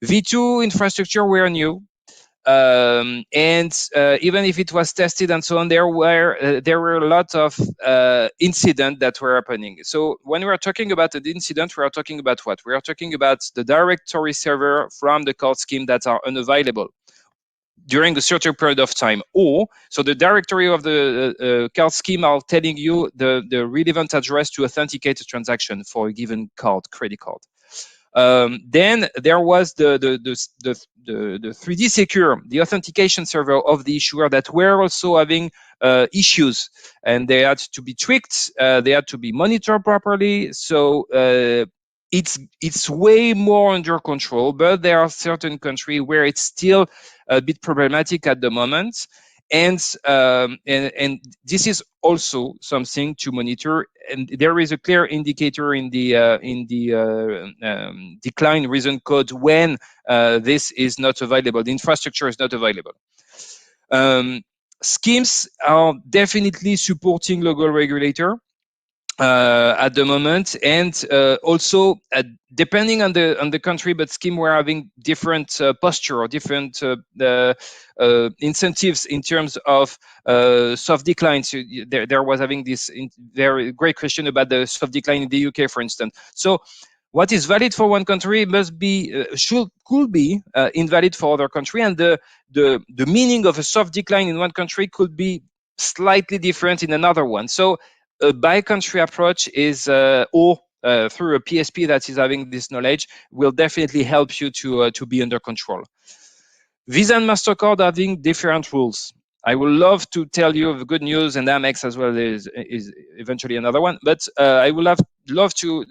V2 infrastructure were new, and even if it was tested and so on, there were a lot of incidents that were happening. So when we are talking about an incident, we are talking about what? We are talking about the directory server from the card scheme that are unavailable during a certain period of time, or so the directory of the card scheme are telling you the relevant address to authenticate a transaction for a given credit card. Then there was the 3D Secure, the authentication server of the issuer, that were also having issues, and they had to be tweaked. They had to be monitored properly. So it's way more under control, but there are certain countries where it's still a bit problematic at the moment. And this is also something to monitor. And there is a clear indicator in the decline reason code when this is not available. The infrastructure is not available. Schemes are definitely supporting local regulator at the moment, and also depending on the country, but scheme were having different posture or different incentives in terms of soft decline. So there was having this very great question about the soft decline in the UK, for instance. So what is valid for one country must be could be invalid for other country, and the meaning of a soft decline in one country could be slightly different in another one. So a by-country approach is, or through a PSP that is having this knowledge, will definitely help you to be under control. Visa and MasterCard having different rules. I would love to tell you the good news, and Amex as well is eventually another one. But I would love to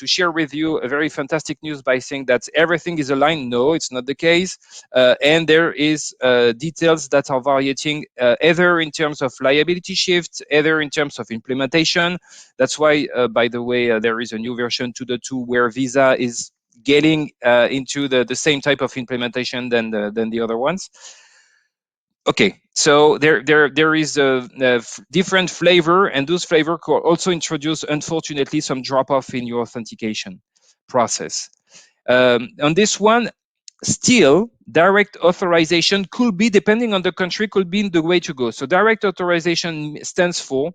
share with you a very fantastic news by saying that everything is aligned. No, it's not the case, and there is details that are varying either in terms of liability shift, either in terms of implementation. That's why, by the way, there is a new version 2.2 where Visa is getting into the same type of implementation than the other ones. Okay, so there is a different flavor, and those flavor could also introduce, unfortunately, some drop-off in your authentication process. On this one, still, direct authorization could be, depending on the country, could be the way to go. So direct authorization stands for,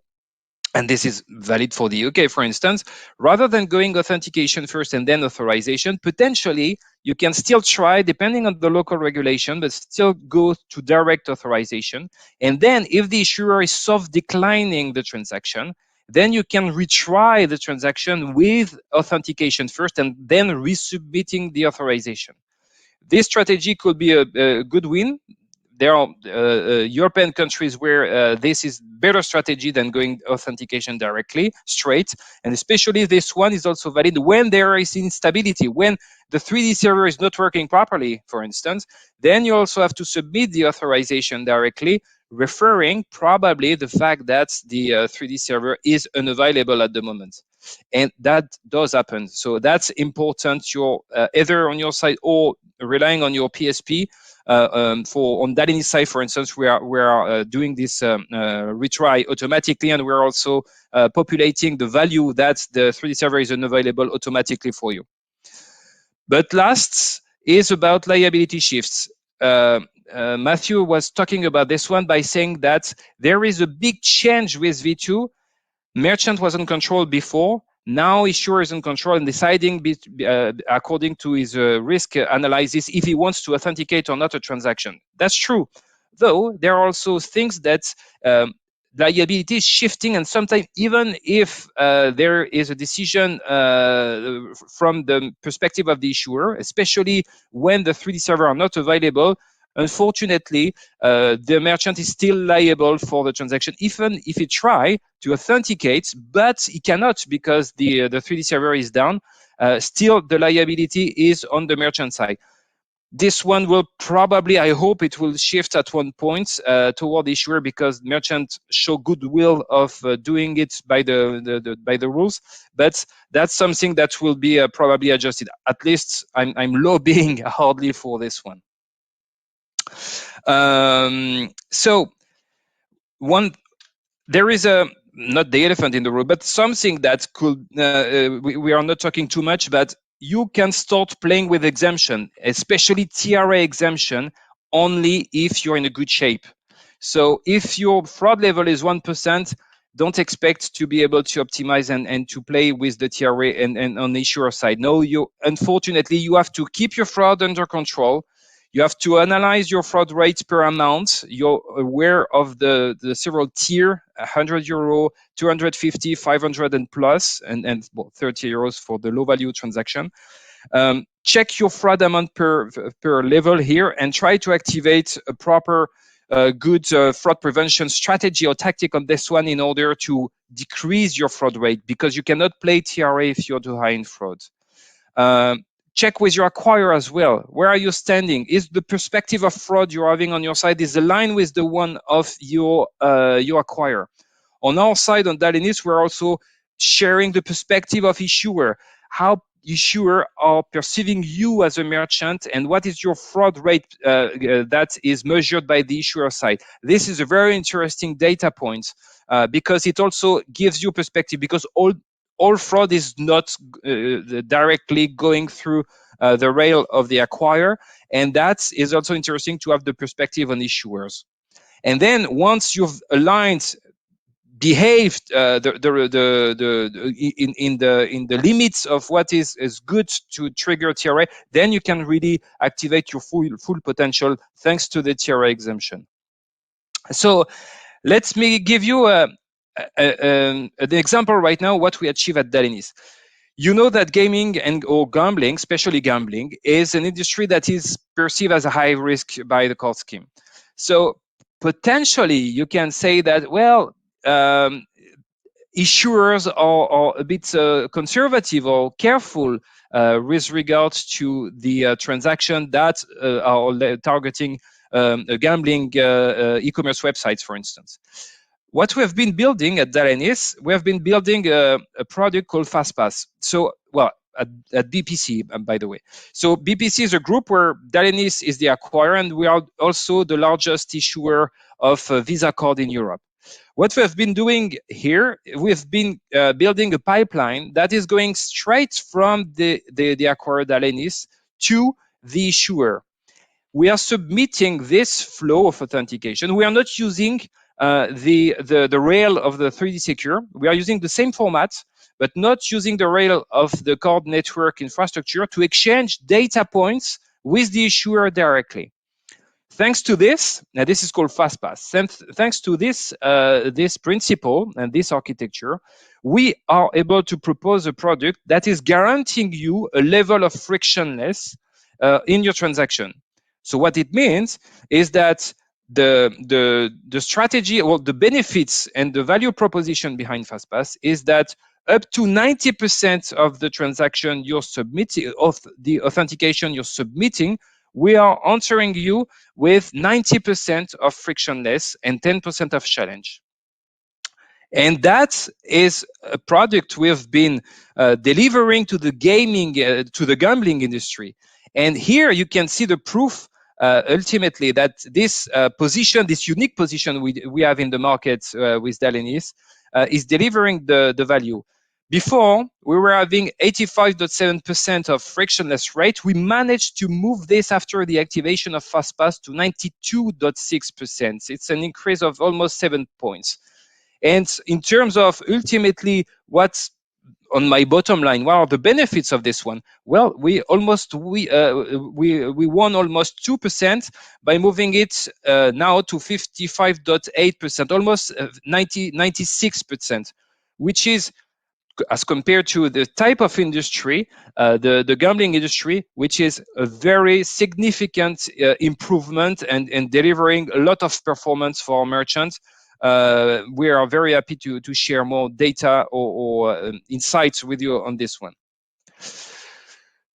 and this is valid for the UK, for instance, rather than going authentication first and then authorization, potentially you can still try, depending on the local regulation, but still go to direct authorization. And then if the issuer is soft declining the transaction, then you can retry the transaction with authentication first and then resubmitting the authorization. This strategy could be a good win. There are European countries where this is better strategy than going authentication directly, straight. And especially this one is also valid when there is instability, when the 3D server is not working properly, for instance. Then you also have to submit the authorization directly, referring probably the fact that the 3D server is unavailable at the moment. And that does happen. So that's important. You're either on your side or relying on your PSP. on Dalenys side, for instance, we are doing this retry automatically, and we're also populating the value that the 3D server is unavailable automatically for you. But last is about liability shifts. Matthew was talking about this one by saying that there is a big change with V2. Merchant was in control before. Now issuer is in control and deciding according to his risk analysis if he wants to authenticate or not a transaction. That's true. Though there are also things that liability is shifting, and sometimes even if there is a decision from the perspective of the issuer, especially when the 3D server are not available, unfortunately, the merchant is still liable for the transaction, even if he try to authenticate, but he cannot because the 3D server is down. Still, the liability is on the merchant side. This one will probably, I hope it will shift at one point toward the issuer, because merchants show goodwill of doing it by the rules. But that's something that will be probably adjusted. At least I'm lobbying hardly for this one. So there is not the elephant in the room, but something that could we are not talking too much, but you can start playing with exemption, especially TRA exemption, only if you're in a good shape. So if your fraud level is 1%, don't expect to be able to optimize and to play with the TRA and on the issuer side. No, unfortunately you have to keep your fraud under control. You have to analyze your fraud rates per amount. You're aware of the several tier, 100 euro, 250, 500 and plus, and 30 euros for the low value transaction. Check your fraud amount per level here and try to activate a proper good fraud prevention strategy or tactic on this one in order to decrease your fraud rate, because you cannot play TRA if you're too high in fraud. Check with your acquirer as well. Where are you standing? Is the perspective of fraud you're having on your side is aligned with the one of your acquirer? On our side, on Dalenys, we're also sharing the perspective of issuer. How issuer are perceiving you as a merchant, and what is your fraud rate that is measured by the issuer side. This is a very interesting data point because it also gives you perspective, because all fraud is not directly going through the rail of the acquirer, and that is also interesting to have the perspective on issuers. And then once you've aligned, behaved in the limits of what is good to trigger TRA, then you can really activate your full potential thanks to the TRA exemption. So let me give you an example right now what we achieve at Dalenys. You know that gaming or gambling, especially gambling, is an industry that is perceived as a high risk by the court scheme. So potentially you can say that, well, issuers are a bit conservative or careful with regards to the transaction that are targeting gambling e-commerce websites, for instance. What we have been building at Dalenys, we have been building a product called FastPass. So, well, at BPC, by the way. So BPC is a group where Dalenys is the acquirer, and we are also the largest issuer of Visa card in Europe. What we have been doing here, we've been building a pipeline that is going straight from the acquirer Dalenys to the issuer. We are submitting this flow of authentication. We are not using the rail of the 3D Secure. We are using the same format, but not using the rail of the card network infrastructure to exchange data points with the issuer directly. Thanks to this, now this is called FastPass. Thanks to this principle and this architecture, we are able to propose a product that is guaranteeing you a level of frictionless in your transaction. So what it means is that the strategy or the benefits and the value proposition behind FastPass is that up to 90% of the transaction you're submitting, of the authentication you're submitting, we are answering you with 90% of frictionless and 10% of challenge. And that is a product we've been delivering to the gaming, to the gambling industry. And here you can see the proof ultimately that this position, this unique position we have in the market with Dalenys is delivering the value. Before, we were having 85.7% of frictionless rate. We managed to move this after the activation of FastPass to 92.6%. It's an increase of almost 7 points. And in terms of ultimately what's on my bottom line, what are the benefits of this one? Well, we won almost 2% by moving it now to 55.8%, almost 96%, which is, as compared to the type of industry, the gambling industry, which is a very significant improvement and delivering a lot of performance for merchants. We are very happy to share more data or insights with you on this one.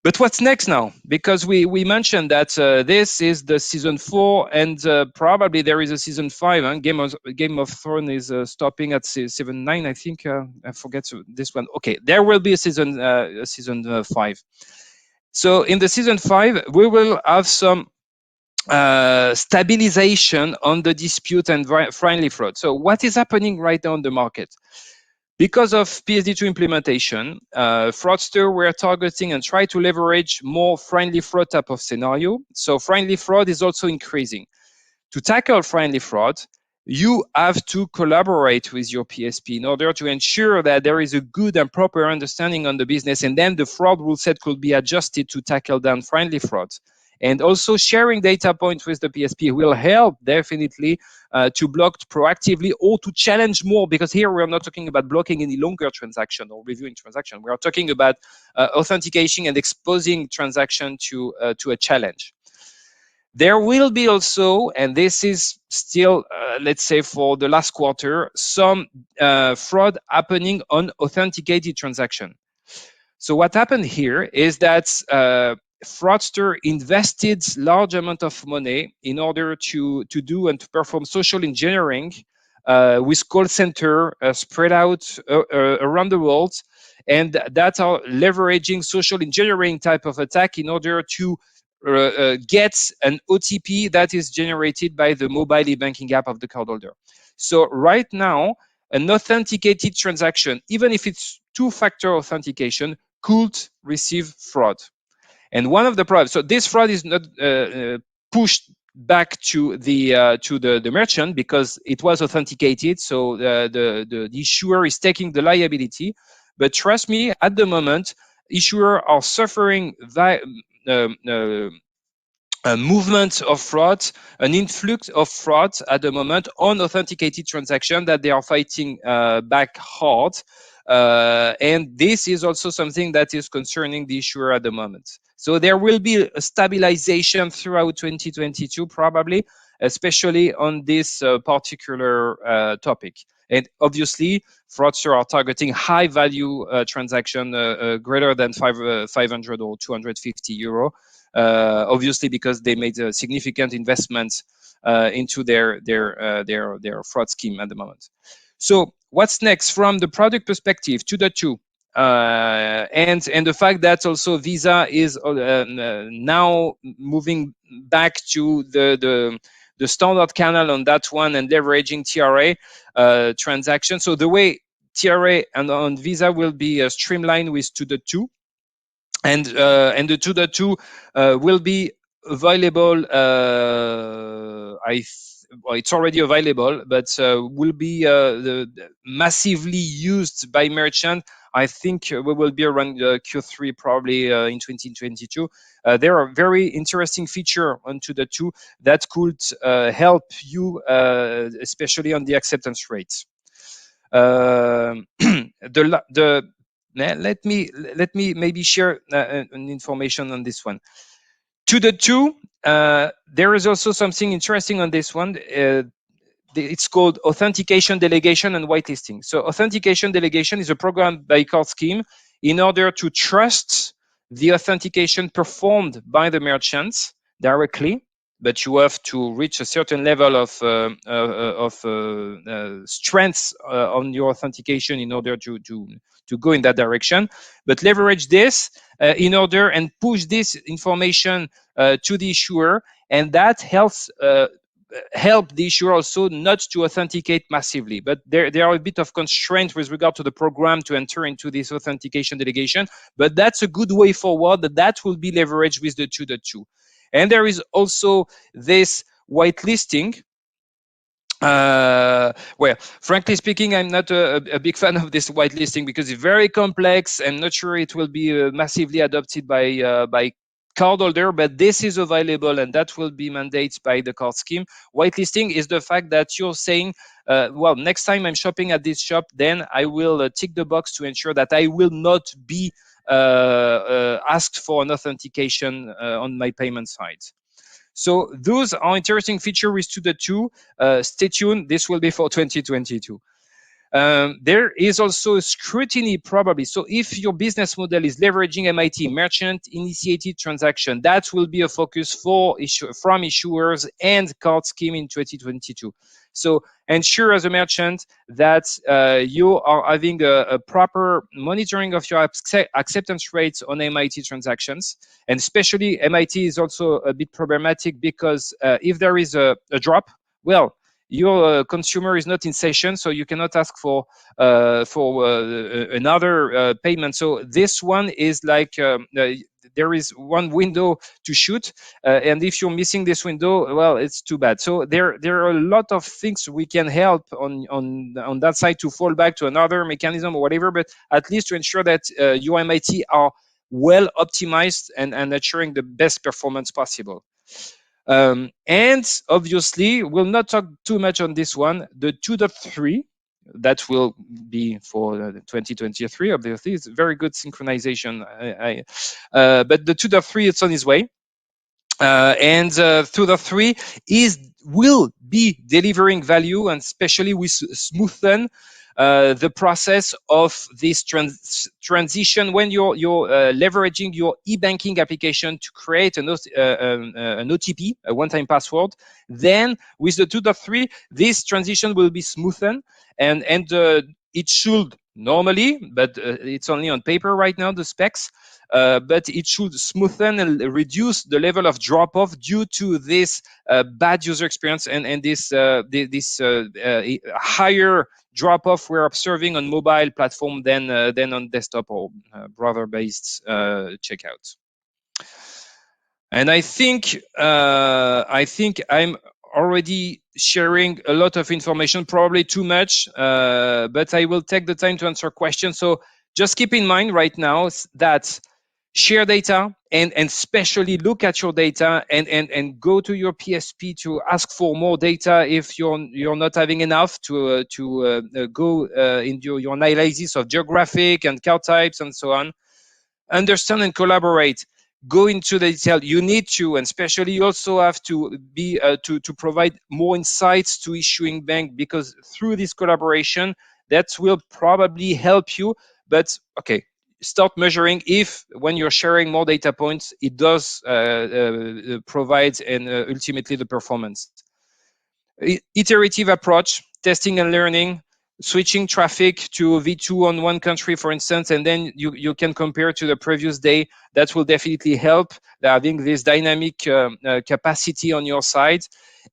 But what's next now? Because we mentioned that this is the season 4, and probably there is a season 5. Huh? Game of Thrones is stopping at season 9, I think. I forget this one. Okay, there will be a season 5. So in the season 5, we will have some stabilization on the dispute and friendly fraud. So what is happening right now on the market? Because of PSD2 implementation, fraudsters were targeting and try to leverage more friendly fraud type of scenario. So friendly fraud is also increasing. To tackle friendly fraud, you have to collaborate with your PSP in order to ensure that there is a good and proper understanding on the business, and then the fraud rule set could be adjusted to tackle down friendly fraud. And also sharing data points with the PSP will help definitely to block proactively or to challenge more, because here we are not talking about blocking any longer transaction or reviewing transaction. We are talking about authentication and exposing transaction to a challenge. There will be also, and this is still, let's say for the last quarter, some fraud happening on authenticated transaction. So what happened here is that fraudster invested large amount of money in order to do and to perform social engineering with call center spread out around the world, and that are leveraging social engineering type of attack in order to get an OTP that is generated by the mobile e-banking app of the cardholder. So right now, an authenticated transaction, even if it's two-factor authentication, could receive fraud. And one of the problems, so this fraud is not pushed back to the merchant because it was authenticated. So the issuer is taking the liability. But trust me, at the moment, issuers are suffering a movement of fraud, an influx of fraud at the moment on authenticated transaction that they are fighting back hard. And this is also something that is concerning the issuer at the moment. So there will be a stabilization throughout 2022, probably, especially on this particular topic. And obviously, fraudsters are targeting high value transaction greater than 500 or 250 euro. Obviously, because they made a significant investment into their fraud scheme at the moment. So what's next from the product perspective? 2.2. And the fact that also Visa is now moving back to the standard channel on that one and leveraging TRA transaction. So the way TRA and on Visa will be streamlined with 2.2. And the 2.2 will be available. Well, it's already available, but will be massively used by merchant. I think we will be around Q3 probably in 2022. There are very interesting feature on 2.2 that could help you, especially on the acceptance rates. Let me maybe share an information on this one. 2.2, there is also something interesting on this one. It's called authentication delegation and whitelisting. So authentication delegation is a program by card scheme in order to trust the authentication performed by the merchants directly, but you have to reach a certain level of strength on your authentication in order to go in that direction. But leverage this in order and push this information to the issuer and that helps help the issuer also not to authenticate massively. But there are a bit of constraints with regard to the program to enter into this authentication delegation, but that's a good way forward that will be leveraged with the 2.2. And there is also this whitelisting. Well, frankly speaking, I'm not a big fan of this whitelisting because it's very complex. I'm not sure it will be massively adopted by cardholder, but this is available and that will be mandated by the card scheme. Whitelisting is the fact that you're saying, well, next time I'm shopping at this shop, then I will tick the box to ensure that I will not be asked for an authentication on my payment side. So those are interesting features with 2.2. Stay tuned. This will be for 2022. There is also a scrutiny probably. So if your business model is leveraging MIT, merchant initiated transaction, that will be a focus for from issuers and card scheme in 2022. So ensure as a merchant that you are having a proper monitoring of your acceptance rates on MIT transactions. And especially MIT is also a bit problematic because if there is a drop, well, your consumer is not in session, so you cannot ask for another payment. So this one is like there is one window to shoot, and if you're missing this window, well, it's too bad. So there are a lot of things we can help on that side to fall back to another mechanism or whatever, but at least to ensure that your MIT are well optimized and ensuring the best performance possible. And obviously, we'll not talk too much on this one. The 2.3, that will be for 2023, obviously. It's very good synchronization. But the 2.3, it's on its way. And 2.3 will be delivering value, and especially with smoothen the process of this transition when you're leveraging your e-banking application to create an OTP, a one-time password. Then with the 2.3, this transition will be smoothened, and it should normally, but it's only on paper right now, the specs, but it should smoothen and reduce the level of drop-off due to this bad user experience and this higher drop-off we're observing on mobile platform than on desktop or browser-based checkout. And I think I'm already sharing a lot of information, probably too much, but I will take the time to answer questions. So just keep in mind right now that share data and especially look at your data and go to your PSP to ask for more data if you're not having enough to go into your analysis of geographic and card types and so on. Understand and collaborate. Go into the detail. You need to, and especially you also have to be to provide more insights to issuing bank, because through this collaboration, that will probably help you. But okay, start measuring if when you're sharing more data points, it does provide and ultimately the performance. Iterative approach, testing and learning, switching traffic to V2 on one country, for instance, and then you can compare to the previous day. That will definitely help having this dynamic capacity on your side.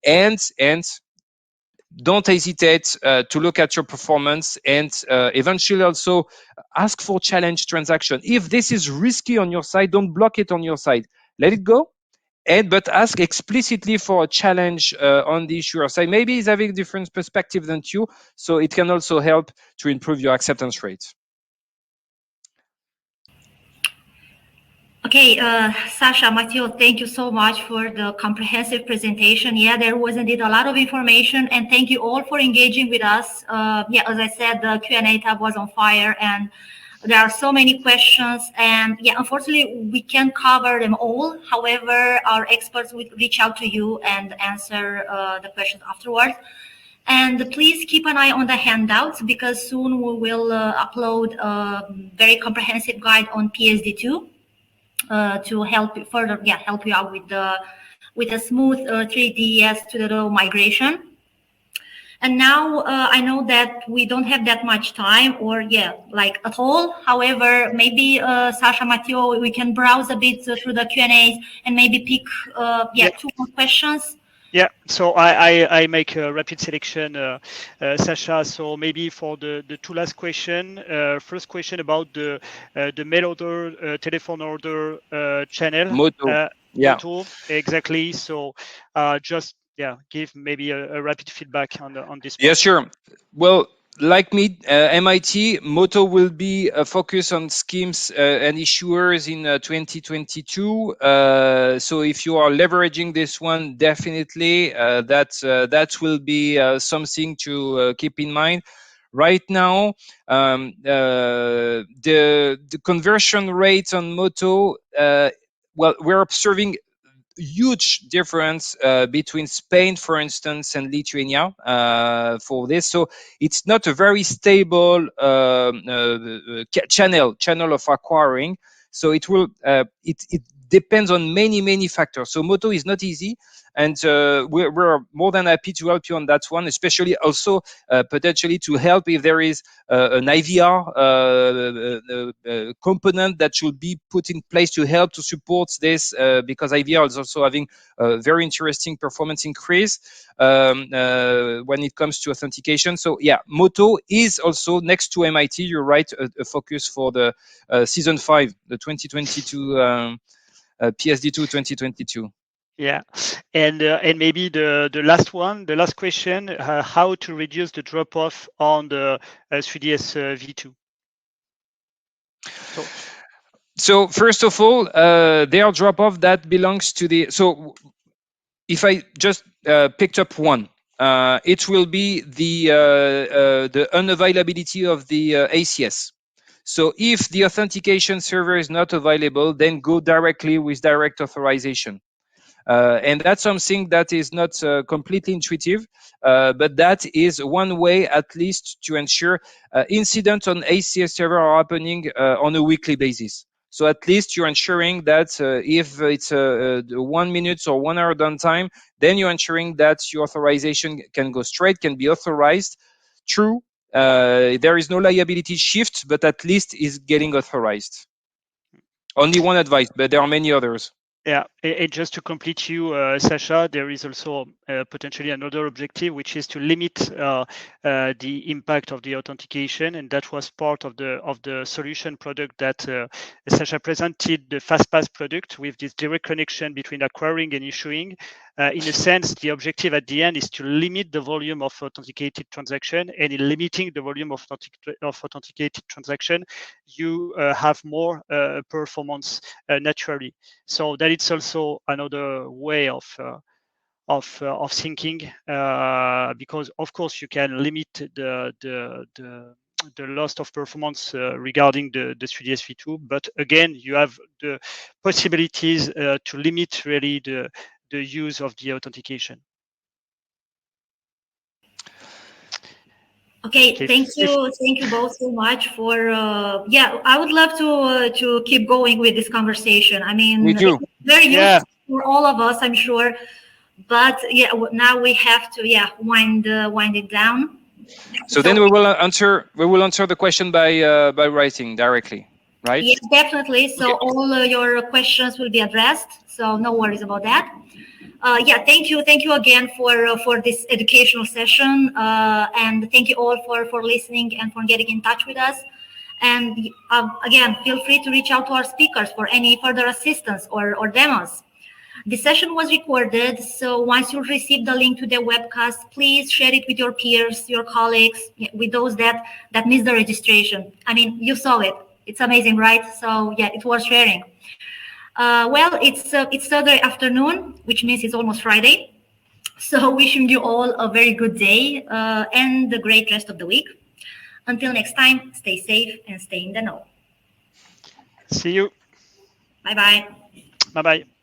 And don't hesitate to look at your performance and eventually also ask for challenge transaction. If this is risky on your side, don't block it on your side. Let it go. But ask explicitly for a challenge on the issuer side. Maybe he's having a different perspective than you, so it can also help to improve your acceptance rate. Okay, Sasha, Matteo, thank you so much for the comprehensive presentation. Yeah, there was indeed a lot of information, and thank you all for engaging with us. Yeah, as I said, the Q&A tab was on fire, and there are so many questions, and yeah, unfortunately, we can't cover them all. However, our experts will reach out to you and answer the questions afterwards. And please keep an eye on the handouts, because soon we will upload a very comprehensive guide on PSD2 to help you further, help you out with a smooth 3DS to the migration. And now I know that we don't have that much time, or like at all. However, maybe Sasha, Matteo, we can browse a bit through the Q&As and maybe pick two more questions. Yeah, so I make a rapid selection, Sasha. So maybe for the two last question, first question about the mail order, telephone order channel. Moto. Moto, exactly. So just give maybe a rapid feedback on this one. Yeah, sure. Well, like me, MIT, Moto will be a focus on schemes and issuers in 2022. So if you are leveraging this one, definitely that will be something to keep in mind. Right now, the conversion rate on Moto, well, we're observing huge difference between Spain, for instance, and Lithuania for this. So it's not a very stable channel of acquiring. So it will it depends on many factors. So Moto is not easy, and we're more than happy to help you on that one, especially also potentially to help if there is an IVR component that should be put in place to help to support this, because IVR is also having a very interesting performance increase when it comes to authentication. So yeah, Moto is also next to MIT. You're right, a focus for the season 5, the 2022 PSD2 2022. Yeah, and maybe the last one, the last question: how to reduce the drop off on the 3DS V2? So first of all, their drop off that belongs to the. So if I just picked up one, it will be the unavailability of the ACS. So if the authentication server is not available, then go directly with direct authorization. And that's something that is not completely intuitive, but that is one way at least to ensure incidents on ACS server are happening on a weekly basis. So at least you're ensuring that if it's 1 minute or 1 hour downtime, then you're ensuring that your authorization can go straight, can be authorized. True, there is no liability shift, but at least is getting authorized. Only one advice, but there are many others. Yeah, and just to complete you, Sasha, there is also potentially another objective, which is to limit the impact of the authentication, and that was part of the solution product that Sasha presented, the FastPass product with this direct connection between acquiring and issuing. In a sense, the objective at the end is to limit the volume of authenticated transaction, and in limiting the volume of authenticated transaction, you have more performance naturally. So that it's also another way of thinking, because of course you can limit the loss of performance regarding the 3DS V2, but again you have the possibilities to limit really the use of the authentication. Okay, thank you both so much for. I would love to keep going with this conversation. I mean, it's very useful for all of us, I'm sure. But now we have to wind it down. So then we will answer the question by writing directly, right? Yes, definitely. So all your questions will be addressed. So no worries about that. Thank you again for this educational session, and thank you all for listening and for getting in touch with us. And again, feel free to reach out to our speakers for any further assistance or demos. The session was recorded, so once you receive the link to the webcast, please share it with your peers, your colleagues, with those that missed the registration. I mean, you saw it. It's amazing, right? So it's worth sharing. Well, it's Saturday afternoon, which means it's almost Friday. So wishing you all a very good day and a great rest of the week. Until next time, stay safe and stay in the know. See you. Bye-bye. Bye-bye.